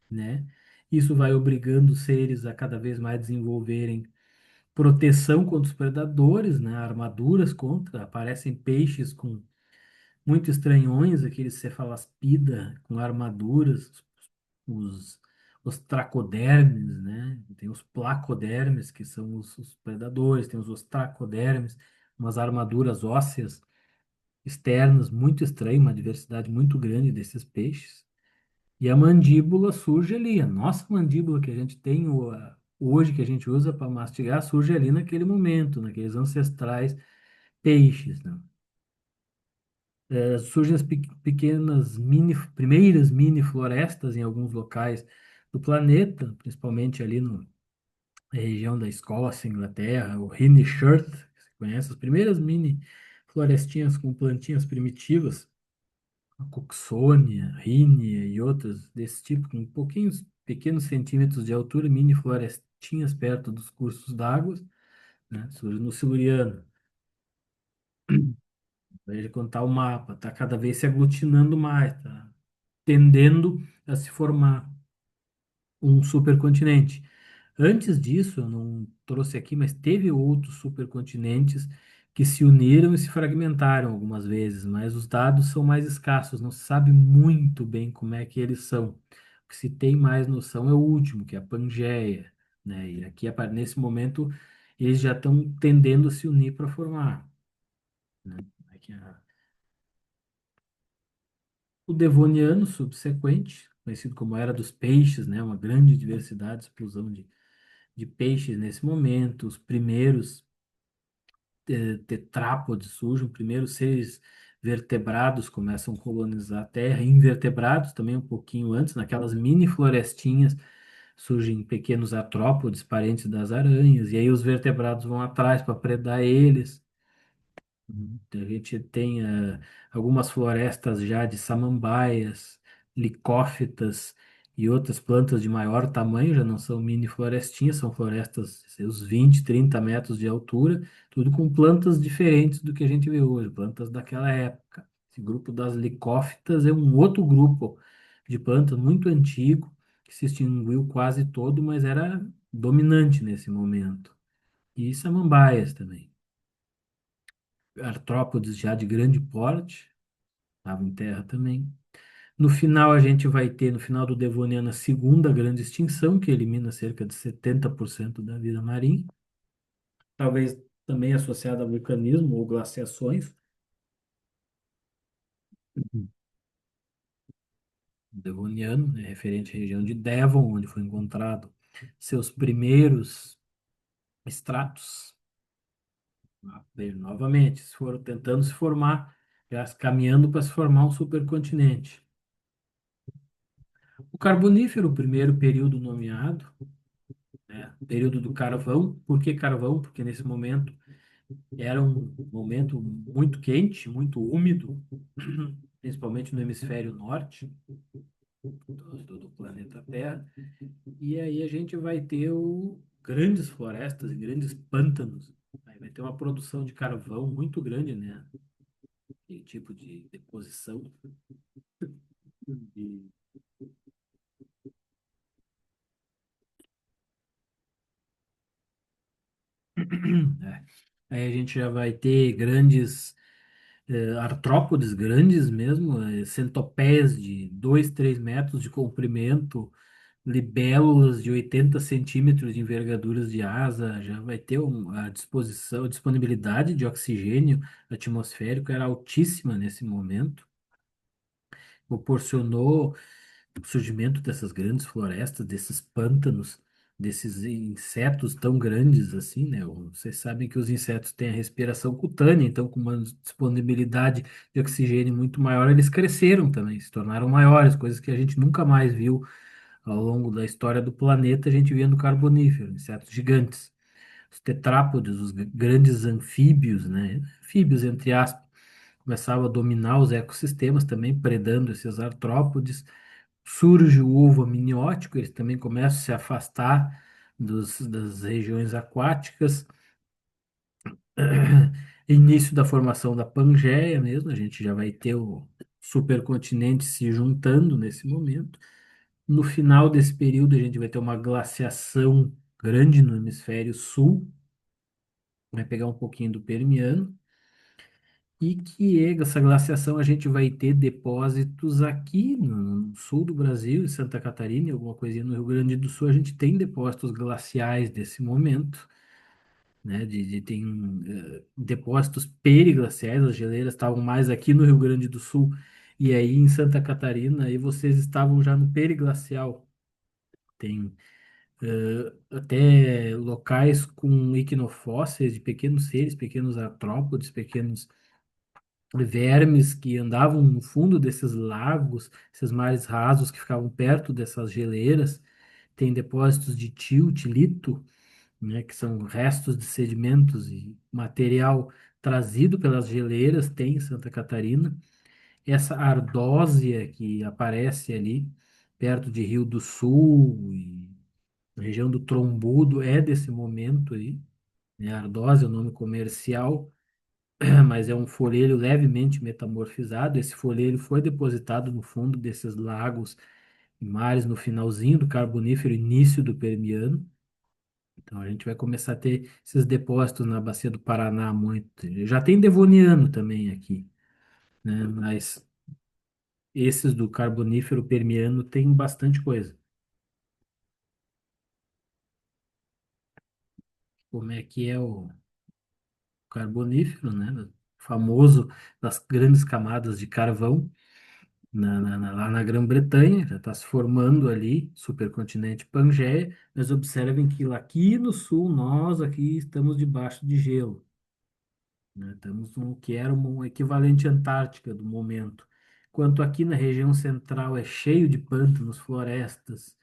né? Isso vai obrigando os seres a cada vez mais desenvolverem proteção contra os predadores, né? Armaduras contra, aparecem peixes com muito estranhões, aqueles cefalaspida com armaduras, os, os tracodermes, né? Tem os placodermes, que são os predadores, tem os ostracodermes, umas armaduras ósseas externas muito estranhas, uma diversidade muito grande desses peixes. E a mandíbula surge ali, a nossa mandíbula que a gente tem hoje, que a gente usa para mastigar, surge ali naquele momento, naqueles ancestrais peixes, né? Surgem as pequenas primeiras mini florestas em alguns locais do planeta, principalmente ali na região da Escócia, Inglaterra, o Shirt, que você conhece, as primeiras mini florestinhas com plantinhas primitivas, a Cooksonia, Rhynia e outras desse tipo, com pouquinhos pequenos centímetros de altura, mini florestinhas perto dos cursos d'água, né? Surge no Siluriano. Veja quando está o mapa, está cada vez se aglutinando mais, está tendendo a se formar um supercontinente. Antes disso, eu não trouxe aqui, mas teve outros supercontinentes que se uniram e se fragmentaram algumas vezes, mas os dados são mais escassos, não se sabe muito bem como é que eles são. O que se tem mais noção é o último, que é a Pangeia, né? E aqui, nesse momento, eles já estão tendendo a se unir para formar, né? Aqui, o Devoniano subsequente, conhecido como Era dos Peixes, né? Uma grande diversidade, explosão de peixes nesse momento, os primeiros tetrápodes surgem, os primeiros seres vertebrados começam a colonizar a Terra, invertebrados também um pouquinho antes, naquelas mini florestinhas surgem pequenos artrópodes, parentes das aranhas, e aí os vertebrados vão atrás para predar eles. A gente tem algumas florestas já de samambaias, licófitas e outras plantas de maior tamanho, já não são mini florestinhas, são florestas seus 20, 30 metros de altura, tudo com plantas diferentes do que a gente vê hoje, plantas daquela época. Esse grupo das licófitas é um outro grupo de plantas muito antigo, que se extinguiu quase todo, mas era dominante nesse momento. E samambaias também. Artrópodes já de grande porte, estavam em terra também. No final, a gente vai ter, no final do Devoniano, a segunda grande extinção, que elimina cerca de 70% da vida marinha, talvez também associada a vulcanismo ou glaciações. Uhum. Devoniano, né, referente à região de Devon, onde foi encontrado seus primeiros estratos. Novamente, se foram tentando se formar, já caminhando para se formar um supercontinente. O Carbonífero, o primeiro período nomeado, né, período do carvão. Por que carvão? Porque nesse momento era um momento muito quente, muito úmido, principalmente no hemisfério norte do planeta Terra. E aí a gente vai ter grandes florestas e grandes pântanos. Aí vai ter uma produção de carvão muito grande, né? Aquele tipo de deposição de... É. Aí a gente já vai ter grandes artrópodes, grandes mesmo, centopeias de 2, 3 metros de comprimento, libélulas de 80 centímetros de envergaduras de asa, já vai ter a disposição, a disponibilidade de oxigênio atmosférico era altíssima nesse momento, proporcionou o surgimento dessas grandes florestas, desses pântanos, desses insetos tão grandes assim, né? Vocês sabem que os insetos têm a respiração cutânea, então com uma disponibilidade de oxigênio muito maior, eles cresceram também, se tornaram maiores, coisas que a gente nunca mais viu ao longo da história do planeta, a gente via no Carbonífero, insetos gigantes. Os tetrápodes, os grandes anfíbios, né? Anfíbios, entre aspas, começavam a dominar os ecossistemas também, predando esses artrópodes. Surge o ovo amniótico, eles também começam a se afastar das regiões aquáticas. Início da formação da Pangeia mesmo, a gente já vai ter o supercontinente se juntando nesse momento. No final desse período, a gente vai ter uma glaciação grande no hemisfério sul, vai pegar um pouquinho do Permiano, e que essa glaciação a gente vai ter depósitos aqui no sul do Brasil, em Santa Catarina, e alguma coisinha no Rio Grande do Sul, a gente tem depósitos glaciais desse momento, né? Tem depósitos periglaciais, as geleiras estavam mais aqui no Rio Grande do Sul, e aí em Santa Catarina, aí vocês estavam já no periglacial. Tem até locais com equinofósseis de pequenos seres, pequenos artrópodes, pequenos vermes que andavam no fundo desses lagos, esses mares rasos que ficavam perto dessas geleiras. Tem depósitos de tilito, né, que são restos de sedimentos e material trazido pelas geleiras, tem em Santa Catarina. Essa ardósia que aparece ali perto de Rio do Sul e a região do Trombudo é desse momento aí, né? Ardósia é o nome comercial, mas é um folheiro levemente metamorfizado. Esse folheiro foi depositado no fundo desses lagos e mares no finalzinho do Carbonífero, início do Permiano. Então a gente vai começar a ter esses depósitos na bacia do Paraná muito. Já tem Devoniano também aqui, né? Mas esses do Carbonífero Permiano tem bastante coisa. Como é que é o Carbonífero, né? Famoso das grandes camadas de carvão lá na Grã-Bretanha, já está se formando ali, supercontinente Pangeia, mas observem que lá aqui no sul, nós aqui estamos debaixo de gelo, né? Estamos no que era um equivalente Antártica do momento. Enquanto aqui na região central é cheio de pântanos, florestas,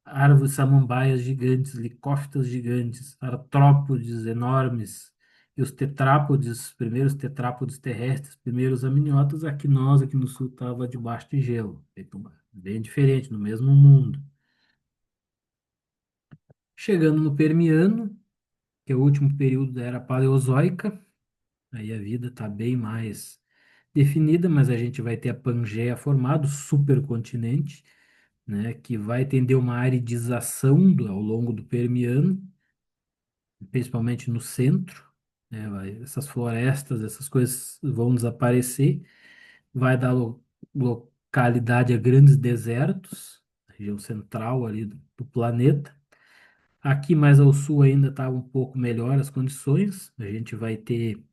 árvores samambaias gigantes, licófitas gigantes, artrópodes enormes, e os tetrápodes, os primeiros tetrápodes terrestres, primeiros amniotas, aqui nós, aqui no sul, estava debaixo de gelo. Bem diferente, no mesmo mundo. Chegando no Permiano, que é o último período da Era Paleozoica, aí a vida está bem mais definida, mas a gente vai ter a Pangeia formado, supercontinente, né, que vai tender uma aridização ao longo do Permiano, principalmente no centro, né, essas florestas, essas coisas vão desaparecer, vai dar localidade a grandes desertos, região central ali do planeta. Aqui mais ao sul ainda está um pouco melhor as condições, a gente vai ter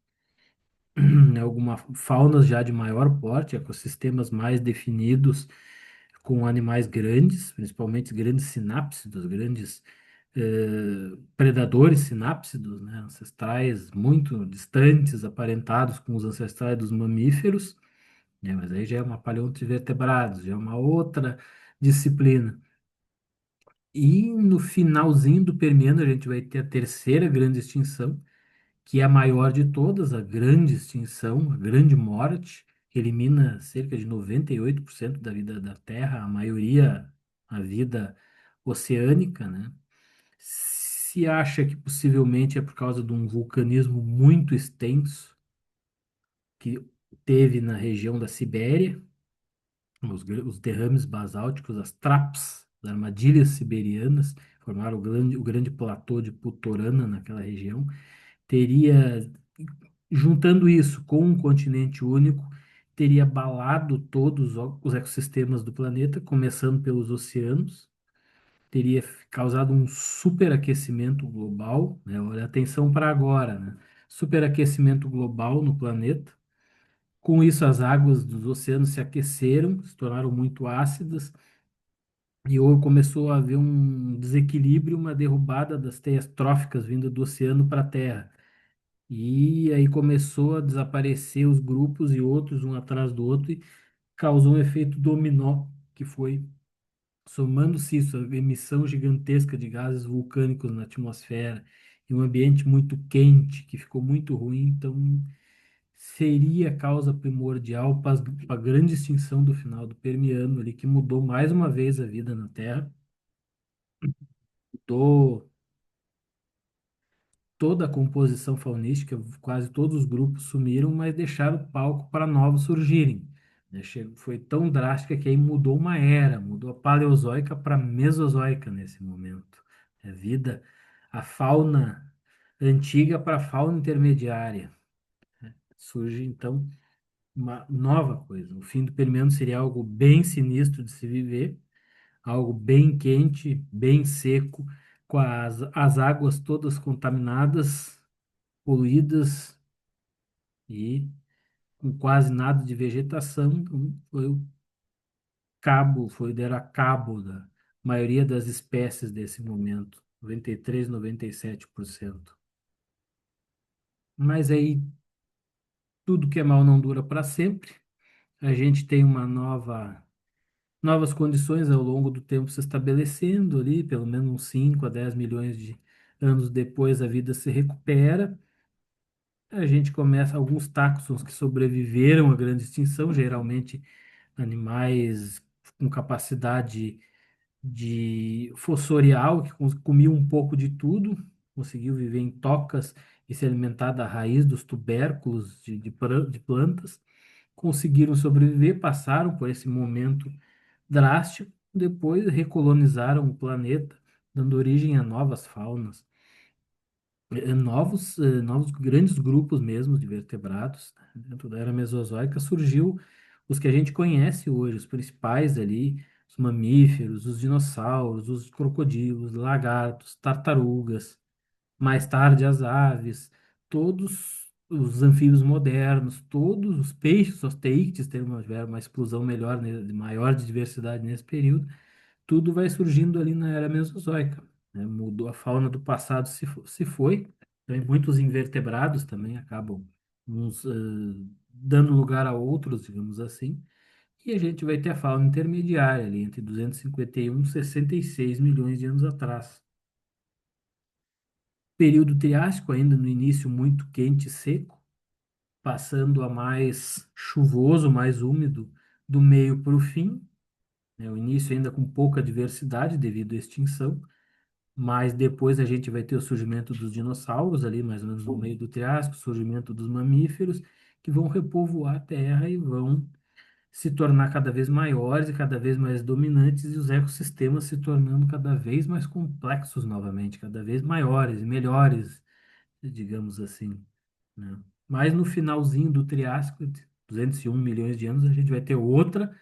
algumas faunas já de maior porte, ecossistemas mais definidos, com animais grandes, principalmente grandes sinápsidos, grandes predadores sinápsidos, né, ancestrais muito distantes, aparentados com os ancestrais dos mamíferos, né, mas aí já é uma paleontovertebrados, já é uma outra disciplina. E no finalzinho do Permiano a gente vai ter a terceira grande extinção, que é a maior de todas, a grande extinção, a grande morte, que elimina cerca de 98% da vida da Terra, a maioria a vida oceânica, né? Se acha que possivelmente é por causa de um vulcanismo muito extenso que teve na região da Sibéria, os derrames basálticos, as traps, as armadilhas siberianas, formaram o grande platô de Putorana naquela região, teria, juntando isso com um continente único, teria abalado todos os ecossistemas do planeta, começando pelos oceanos, teria causado um superaquecimento global, né? Olha, atenção para agora, né? Superaquecimento global no planeta. Com isso, as águas dos oceanos se aqueceram, se tornaram muito ácidas, e começou a haver um desequilíbrio, uma derrubada das teias tróficas vinda do oceano para a Terra. E aí começou a desaparecer os grupos e outros, um atrás do outro, e causou um efeito dominó, que foi somando-se isso, a emissão gigantesca de gases vulcânicos na atmosfera e um ambiente muito quente, que ficou muito ruim, então seria a causa primordial para a grande extinção do final do Permiano ali, que mudou mais uma vez a vida na Terra, mudou toda a composição faunística, quase todos os grupos sumiram, mas deixaram palco para novos surgirem, né? Foi tão drástica que aí mudou uma era, mudou a paleozoica para mesozoica nesse momento. A vida, a fauna antiga para a fauna intermediária. Surge então uma nova coisa. O fim do Permiano seria algo bem sinistro de se viver, algo bem quente, bem seco, com as águas todas contaminadas, poluídas e com quase nada de vegetação. Então, foi o cabo, foi deram a cabo da maioria das espécies desse momento, 93, 97%. Mas aí tudo que é mal não dura para sempre. A gente tem novas condições ao longo do tempo se estabelecendo ali, pelo menos uns 5 a 10 milhões de anos depois a vida se recupera. A gente começa alguns táxons que sobreviveram à grande extinção, geralmente animais com capacidade de fossorial, que comiam um pouco de tudo, conseguiu viver em tocas e se alimentar da raiz dos tubérculos de plantas, conseguiram sobreviver, passaram por esse momento drástico, depois recolonizaram o planeta, dando origem a novas faunas, novos grandes grupos mesmo de vertebrados, né? Dentro da era Mesozoica surgiu os que a gente conhece hoje, os principais ali, os mamíferos, os dinossauros, os crocodilos, lagartos, tartarugas, mais tarde as aves, todos os anfíbios modernos, todos os peixes, os teícteis, teve uma explosão melhor, né, maior de diversidade nesse período, tudo vai surgindo ali na era Mesozoica, né? Mudou a fauna do passado, se foi. Então, muitos invertebrados também acabam uns, dando lugar a outros, digamos assim. E a gente vai ter a fauna intermediária ali entre 251 e 66 milhões de anos atrás. Período Triássico, ainda no início muito quente e seco, passando a mais chuvoso, mais úmido do meio para o fim, né? O início ainda com pouca diversidade devido à extinção, mas depois a gente vai ter o surgimento dos dinossauros ali, mais ou menos no meio do Triássico, o surgimento dos mamíferos, que vão repovoar a Terra e vão se tornar cada vez maiores e cada vez mais dominantes, e os ecossistemas se tornando cada vez mais complexos novamente, cada vez maiores e melhores, digamos assim, né? Mas no finalzinho do Triássico, de 201 milhões de anos, a gente vai ter outra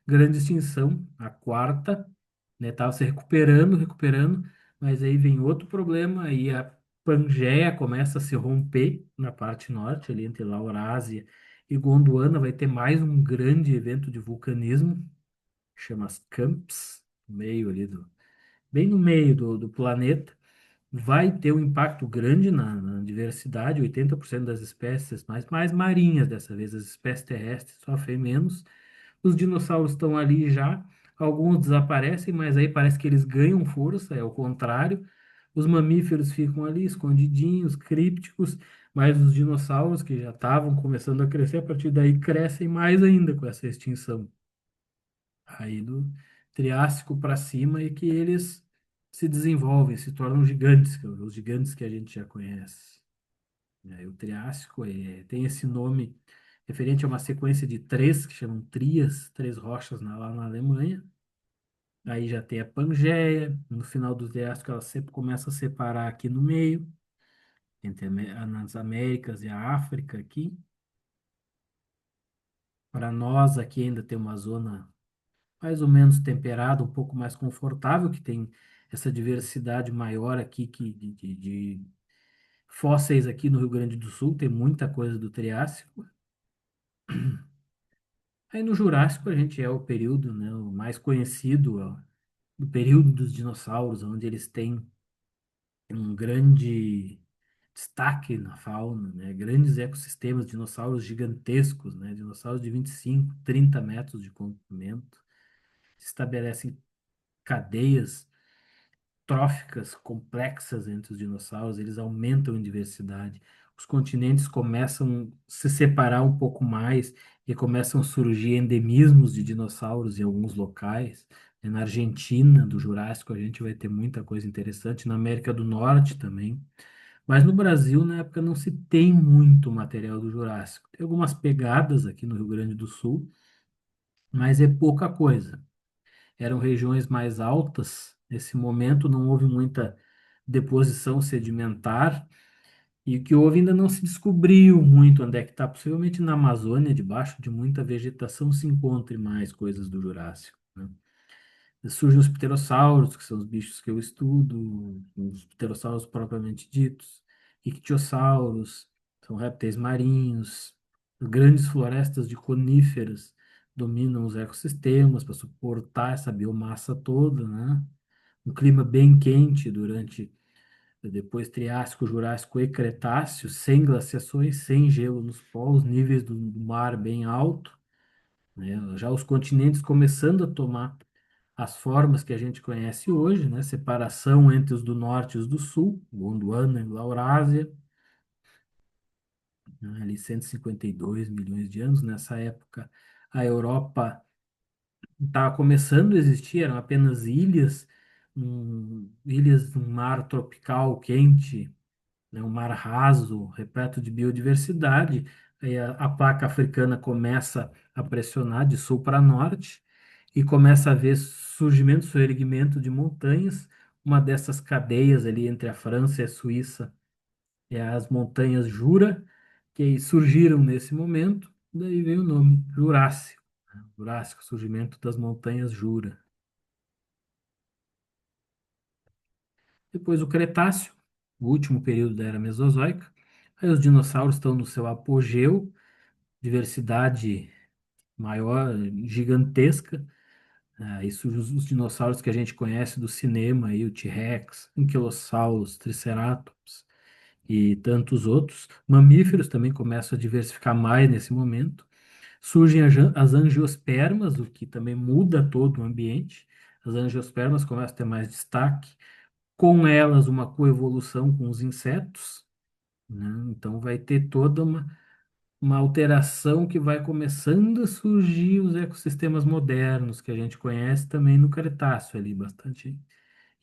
grande extinção, a quarta, né? Tava se recuperando, recuperando, mas aí vem outro problema, aí a Pangeia começa a se romper na parte norte, ali entre Laurásia e Gondwana, vai ter mais um grande evento de vulcanismo, que chama as Camps, no meio ali bem no meio do planeta. Vai ter um impacto grande na diversidade, 80% das espécies, mais marinhas dessa vez, as espécies terrestres sofrem menos. Os dinossauros estão ali já, alguns desaparecem, mas aí parece que eles ganham força, é o contrário. Os mamíferos ficam ali escondidinhos, crípticos, mas os dinossauros que já estavam começando a crescer, a partir daí crescem mais ainda com essa extinção. Aí do Triássico para cima e que eles se desenvolvem, se tornam gigantes, que é os gigantes que a gente já conhece. E aí o Triássico tem esse nome referente a uma sequência de três, que chamam trias, três rochas lá na Alemanha. Aí já tem a Pangeia, no final do Triássico ela sempre começa a separar aqui no meio, entre nas Américas e a África aqui. Para nós aqui ainda tem uma zona mais ou menos temperada, um pouco mais confortável, que tem essa diversidade maior aqui de fósseis aqui no Rio Grande do Sul, tem muita coisa do Triássico. Aí no Jurássico a gente é o período, né, o mais conhecido, ó, do período dos dinossauros, onde eles têm um grande destaque na fauna, né, grandes ecossistemas, dinossauros gigantescos, né, dinossauros de 25, 30 metros de comprimento, se estabelecem cadeias tróficas complexas entre os dinossauros, eles aumentam em diversidade. Os continentes começam a se separar um pouco mais e começam a surgir endemismos de dinossauros em alguns locais. Na Argentina, do Jurássico, a gente vai ter muita coisa interessante, na América do Norte também. Mas no Brasil, na época, não se tem muito material do Jurássico. Tem algumas pegadas aqui no Rio Grande do Sul, mas é pouca coisa. Eram regiões mais altas. Nesse momento não houve muita deposição sedimentar e o que houve ainda não se descobriu muito onde é que está. Possivelmente na Amazônia, debaixo de muita vegetação, se encontre mais coisas do Jurássico, né? Surgem os pterossauros, que são os bichos que eu estudo, os pterossauros propriamente ditos, ictiossauros, são répteis marinhos, grandes florestas de coníferas dominam os ecossistemas para suportar essa biomassa toda, né? Um clima bem quente durante depois Triássico, Jurássico e Cretáceo, sem glaciações, sem gelo nos polos, níveis do mar bem alto, né? Já os continentes começando a tomar as formas que a gente conhece hoje, né? Separação entre os do norte e os do sul, Gondwana e Laurásia, né? Ali 152 milhões de anos. Nessa época, a Europa estava começando a existir, eram apenas ilhas, ilhas de um mar tropical quente, né, um mar raso, repleto de biodiversidade. Aí a placa africana começa a pressionar de sul para norte e começa a haver surgimento, soerguimento de montanhas. Uma dessas cadeias ali entre a França e a Suíça é as montanhas Jura, que surgiram nesse momento, daí veio o nome Jurássico, né? Jurássico, surgimento das montanhas Jura. Depois o Cretáceo, o último período da Era Mesozoica. Aí os dinossauros estão no seu apogeu, diversidade maior, gigantesca. Aí surgem os dinossauros que a gente conhece do cinema, aí, o T-Rex, Anquilossauros, Triceratops e tantos outros. Mamíferos também começam a diversificar mais nesse momento. Surgem as angiospermas, o que também muda todo o ambiente. As angiospermas começam a ter mais destaque. Com elas, uma coevolução com os insetos, né? Então, vai ter toda uma alteração que vai começando a surgir os ecossistemas modernos, que a gente conhece também no Cretáceo ali, bastante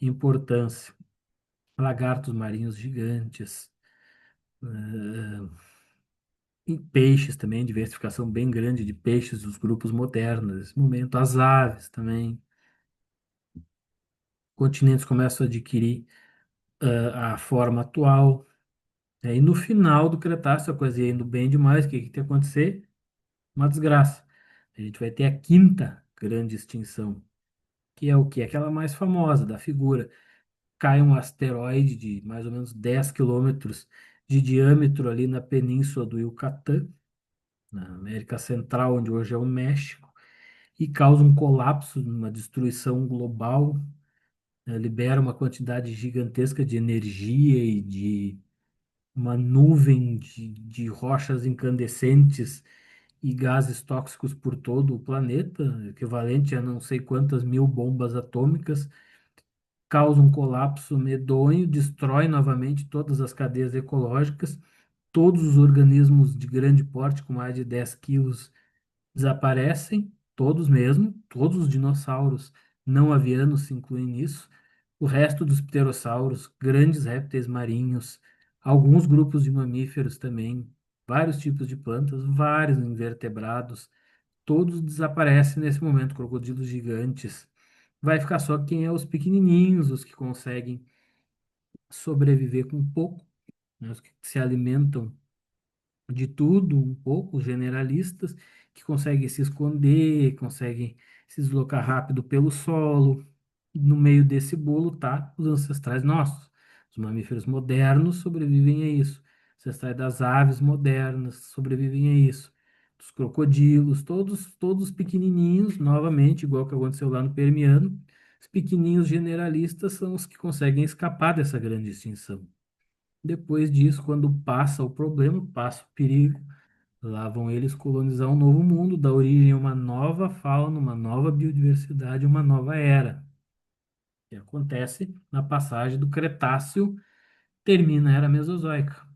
importância. Lagartos marinhos gigantes, E peixes também, diversificação bem grande de peixes dos grupos modernos. Nesse momento, as aves também. Continentes começam a adquirir a forma atual. E no final do Cretáceo, a coisa ia indo bem demais. O que que ia acontecer? Uma desgraça. A gente vai ter a quinta grande extinção, que é o quê? Aquela mais famosa da figura. Cai um asteroide de mais ou menos 10 quilômetros de diâmetro ali na península do Yucatán, na América Central, onde hoje é o México, e causa um colapso, uma destruição global, libera uma quantidade gigantesca de energia e de uma nuvem de rochas incandescentes e gases tóxicos por todo o planeta, equivalente a não sei quantas mil bombas atômicas, causa um colapso medonho, destrói novamente todas as cadeias ecológicas, todos os organismos de grande porte, com mais de 10 quilos, desaparecem, todos mesmo, todos os dinossauros não avianos se incluem nisso, o resto dos pterossauros, grandes répteis marinhos, alguns grupos de mamíferos também, vários tipos de plantas, vários invertebrados, todos desaparecem nesse momento, crocodilos gigantes. Vai ficar só quem é os pequenininhos, os que conseguem sobreviver com pouco, né? Os que se alimentam de tudo, um pouco, os generalistas, que conseguem se esconder, conseguem se deslocar rápido pelo solo. No meio desse bolo tá os ancestrais nossos. Os mamíferos modernos sobrevivem a isso. Os ancestrais das aves modernas sobrevivem a isso. Os crocodilos, todos pequenininhos, novamente, igual que aconteceu lá no Permiano. Os pequenininhos generalistas são os que conseguem escapar dessa grande extinção. Depois disso, quando passa o problema, passa o perigo, lá vão eles colonizar um novo mundo, dar origem a uma nova fauna, uma nova biodiversidade, uma nova era, que acontece na passagem do Cretáceo, termina a Era Mesozoica.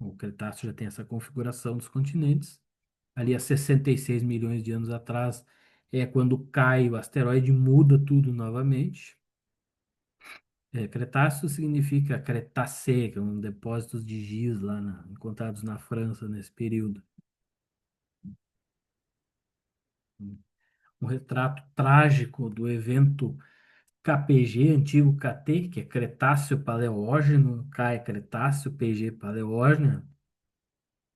O Cretáceo já tem essa configuração dos continentes. Ali há 66 milhões de anos atrás é quando cai o asteroide, muda tudo novamente. Cretáceo significa Cretacé, que são depósitos de giz encontrados na França nesse período. Um retrato trágico do evento KPG, antigo KT, que é Cretáceo Paleógeno, K é Cretáceo, PG Paleógeno,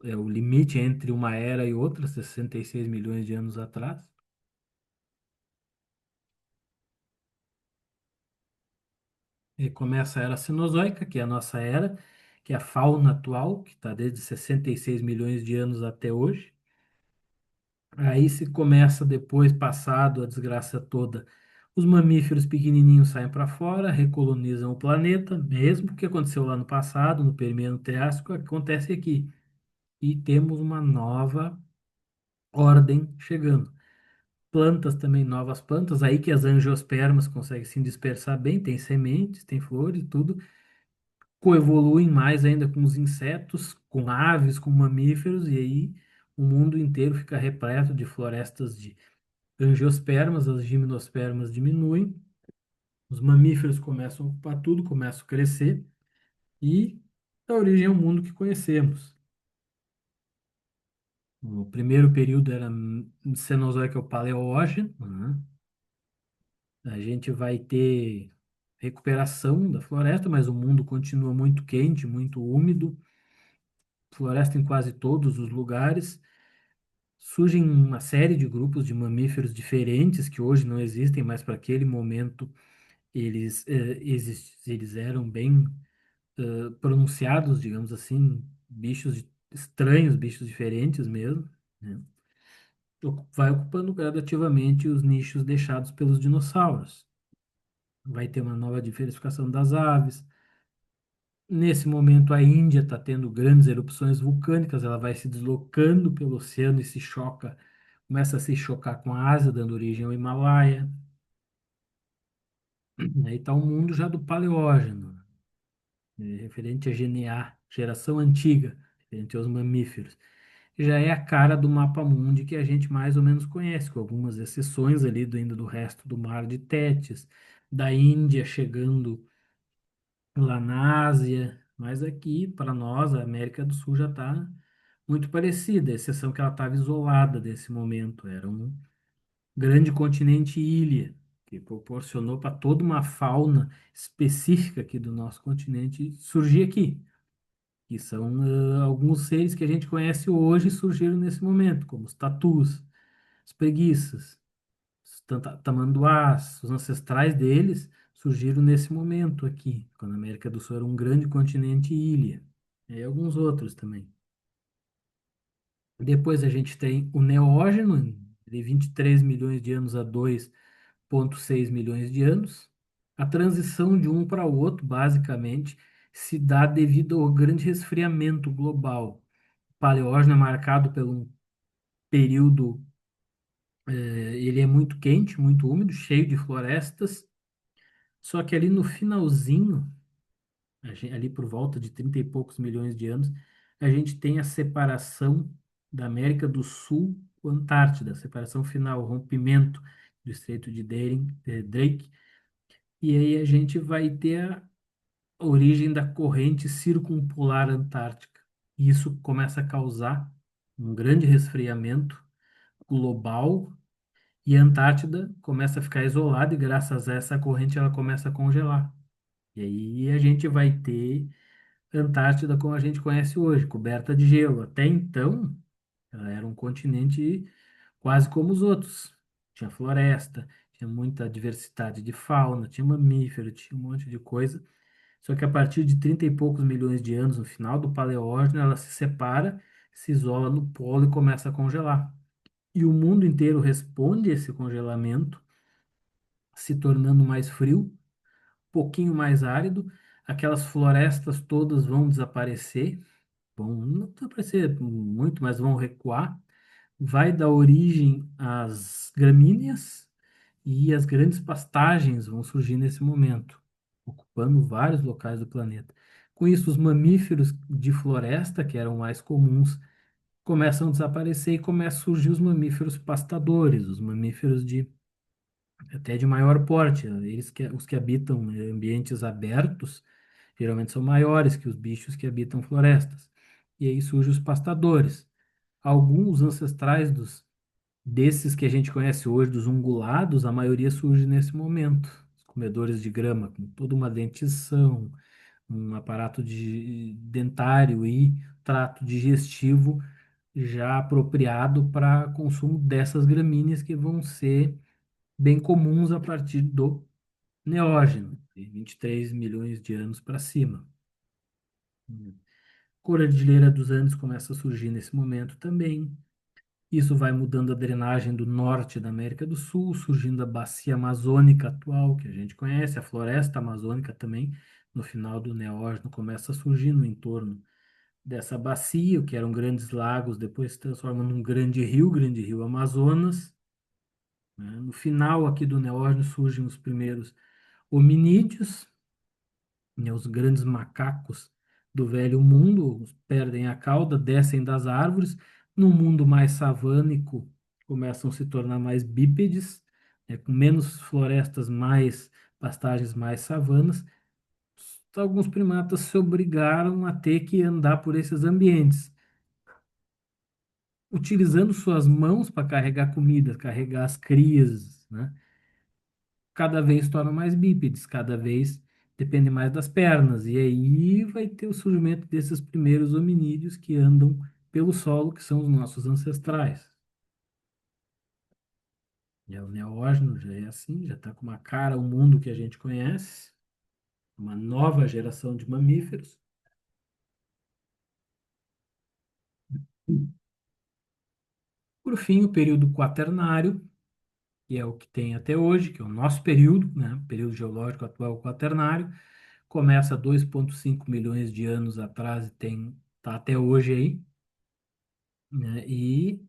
é o limite entre uma era e outra, 66 milhões de anos atrás. E começa a Era Cenozoica, que é a nossa era, que é a fauna atual, que está desde 66 milhões de anos até hoje. Aí se começa depois, passado a desgraça toda, os mamíferos pequenininhos saem para fora, recolonizam o planeta, mesmo que aconteceu lá no passado, no Permiano Triássico, acontece aqui. E temos uma nova ordem chegando. Plantas também, novas plantas, aí que as angiospermas conseguem se dispersar bem, tem sementes, tem flores, tudo, coevoluem mais ainda com os insetos, com aves, com mamíferos, e aí o mundo inteiro fica repleto de florestas de angiospermas, as gimnospermas diminuem, os mamíferos começam a ocupar tudo, começam a crescer e dá origem ao mundo que conhecemos. O primeiro período era Cenozoico ao Paleógeno, né? A gente vai ter recuperação da floresta, mas o mundo continua muito quente, muito úmido, floresta em quase todos os lugares. Surgem uma série de grupos de mamíferos diferentes que hoje não existem, mas para aquele momento eles eram bem pronunciados, digamos assim, estranhos, bichos diferentes mesmo, né? Vai ocupando gradativamente os nichos deixados pelos dinossauros. Vai ter uma nova diversificação das aves. Nesse momento, a Índia está tendo grandes erupções vulcânicas, ela vai se deslocando pelo oceano e se choca, começa a se chocar com a Ásia, dando origem ao Himalaia. Aí está o mundo já do Paleógeno, referente a GNA, geração antiga, referente aos mamíferos. Já é a cara do mapa mundi que a gente mais ou menos conhece, com algumas exceções ali ainda do resto do Mar de Tétis, da Índia chegando lá na Ásia, mas aqui, para nós, a América do Sul já está muito parecida, a exceção que ela estava isolada desse momento. Era um grande continente ilha, que proporcionou para toda uma fauna específica aqui do nosso continente surgir aqui. Que são alguns seres que a gente conhece hoje surgiram nesse momento, como os tatus, as preguiças, os tamanduás, os ancestrais deles surgiram nesse momento aqui, quando a América do Sul era um grande continente ilha. E alguns outros também. Depois a gente tem o Neógeno, de 23 milhões de anos a 2,6 milhões de anos. A transição de um para o outro, basicamente, se dá devido ao grande resfriamento global. O Paleógeno é marcado por um período, ele é muito quente, muito úmido, cheio de florestas, só que ali no finalzinho, ali por volta de 30 e poucos milhões de anos, a gente tem a separação da América do Sul com a Antártida, a separação final, o rompimento do Estreito de Drake, e aí a gente vai ter a origem da corrente circumpolar antártica. E isso começa a causar um grande resfriamento global e a Antártida começa a ficar isolada e graças a essa corrente ela começa a congelar. E aí a gente vai ter Antártida como a gente conhece hoje, coberta de gelo. Até então, ela era um continente quase como os outros. Tinha floresta, tinha muita diversidade de fauna, tinha mamífero, tinha um monte de coisa. Só que a partir de 30 e poucos milhões de anos, no final do Paleógeno, ela se separa, se isola no polo e começa a congelar. E o mundo inteiro responde a esse congelamento, se tornando mais frio, um pouquinho mais árido. Aquelas florestas todas vão desaparecer, vão não desaparecer muito, mas vão recuar. Vai dar origem às gramíneas e as grandes pastagens vão surgir nesse momento, ocupando vários locais do planeta. Com isso, os mamíferos de floresta, que eram mais comuns, começam a desaparecer e começam a surgir os mamíferos pastadores, os mamíferos de até de maior porte. Os que habitam ambientes abertos, geralmente são maiores que os bichos que habitam florestas. E aí surgem os pastadores. Alguns ancestrais desses que a gente conhece hoje, dos ungulados, a maioria surge nesse momento. Os comedores de grama, com toda uma dentição, um aparato dentário e trato digestivo já apropriado para consumo dessas gramíneas que vão ser bem comuns a partir do Neógeno, de 23 milhões de anos para cima. Cordilheira dos Andes começa a surgir nesse momento também. Isso vai mudando a drenagem do norte da América do Sul, surgindo a bacia amazônica atual, que a gente conhece, a floresta amazônica também, no final do Neógeno, começa a surgir no entorno dessa bacia, que eram grandes lagos, depois se transforma num grande rio Amazonas. Né? No final aqui do Neógeno surgem os primeiros hominídeos, né? Os grandes macacos do velho mundo perdem a cauda, descem das árvores. No mundo mais savânico, começam a se tornar mais bípedes, né? Com menos florestas, mais pastagens, mais savanas. Alguns primatas se obrigaram a ter que andar por esses ambientes, utilizando suas mãos para carregar comida, carregar as crias, né? Cada vez tornam mais bípedes, cada vez depende mais das pernas. E aí vai ter o surgimento desses primeiros hominídeos que andam pelo solo, que são os nossos ancestrais. E o neógeno já é assim, já está com uma cara ao mundo que a gente conhece, uma nova geração de mamíferos. Por fim, o período quaternário, que é o que tem até hoje, que é o nosso período, né? O período geológico atual quaternário, começa 2,5 milhões de anos atrás e tem tá até hoje aí, né? E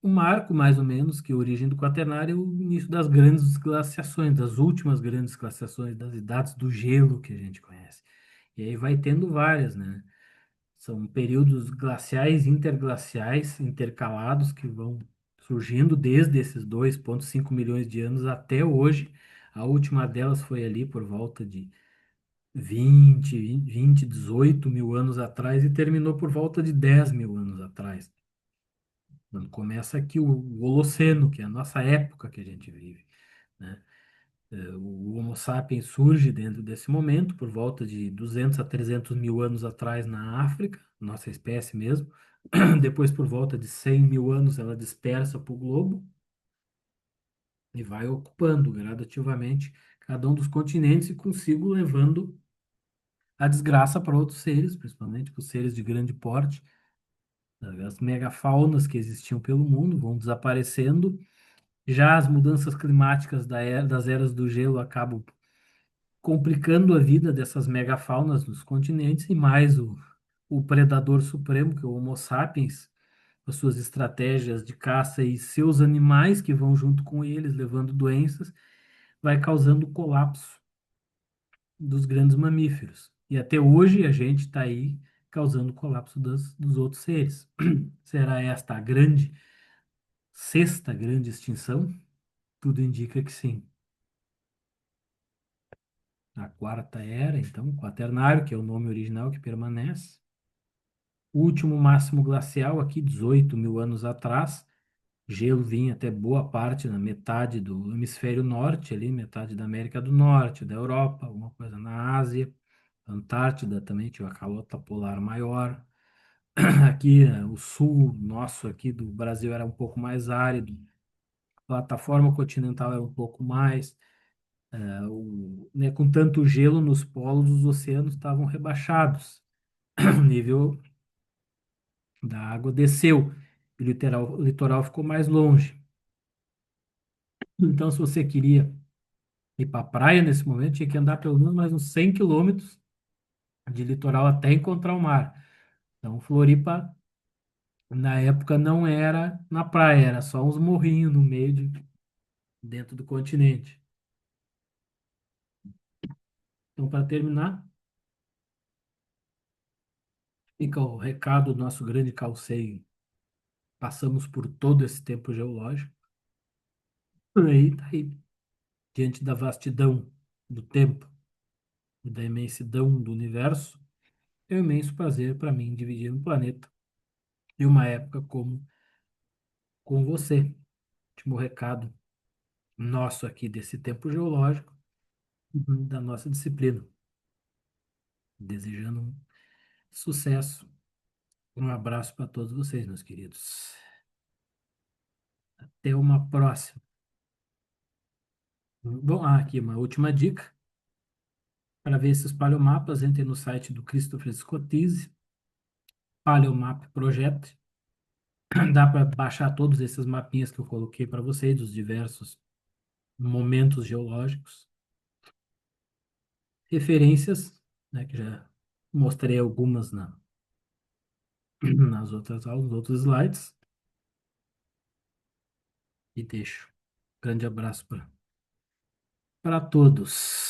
o marco, mais ou menos, que é a origem do quaternário é o início das grandes glaciações, das últimas grandes glaciações, das idades do gelo que a gente conhece. E aí vai tendo várias, né? São períodos glaciais, interglaciais, intercalados, que vão surgindo desde esses 2,5 milhões de anos até hoje. A última delas foi ali por volta de 18 mil anos atrás e terminou por volta de 10 mil anos atrás. Quando começa aqui o Holoceno, que é a nossa época que a gente vive, né? O Homo sapiens surge dentro desse momento, por volta de 200 a 300 mil anos atrás na África, nossa espécie mesmo. Depois, por volta de 100 mil anos, ela dispersa para o globo e vai ocupando gradativamente cada um dos continentes e consigo levando a desgraça para outros seres, principalmente para os seres de grande porte. As megafaunas que existiam pelo mundo vão desaparecendo. Já as mudanças climáticas das eras do gelo acabam complicando a vida dessas megafaunas nos continentes e mais o predador supremo, que é o Homo sapiens, as suas estratégias de caça e seus animais que vão junto com eles, levando doenças, vai causando o colapso dos grandes mamíferos. E até hoje a gente está aí causando o colapso dos outros seres. Será esta a sexta grande extinção? Tudo indica que sim. A quarta era, então, o Quaternário, que é o nome original que permanece. O último máximo glacial, aqui, 18 mil anos atrás, gelo vinha até boa parte, na metade do hemisfério norte, ali, metade da América do Norte, da Europa, alguma coisa na Ásia. Antártida também tinha uma calota polar maior. Aqui, o sul nosso aqui do Brasil era um pouco mais árido. A plataforma continental era um pouco mais. Né, com tanto gelo nos polos, os oceanos estavam rebaixados. O nível da água desceu. O litoral ficou mais longe. Então, se você queria ir para a praia nesse momento, tinha que andar pelo menos mais uns 100 quilômetros de litoral até encontrar o mar. Então, Floripa, na época, não era na praia, era só uns morrinhos no meio dentro do continente. Então, para terminar, fica o recado do nosso grande calceio. Passamos por todo esse tempo geológico. Aí, tá aí, diante da vastidão do tempo e da imensidão do universo, é um imenso prazer para mim dividir um planeta e uma época como com você. Último recado nosso aqui desse tempo geológico, da nossa disciplina. Desejando um sucesso. Um abraço para todos vocês, meus queridos. Até uma próxima. Bom, aqui uma última dica. Para ver esses paleomapas, entre no site do Christopher Scotese, Paleomap Project. Dá para baixar todos esses mapinhas que eu coloquei para vocês, dos diversos momentos geológicos. Referências, né, que já mostrei algumas nas outras aulas, nos outros slides. E deixo. Grande abraço para todos.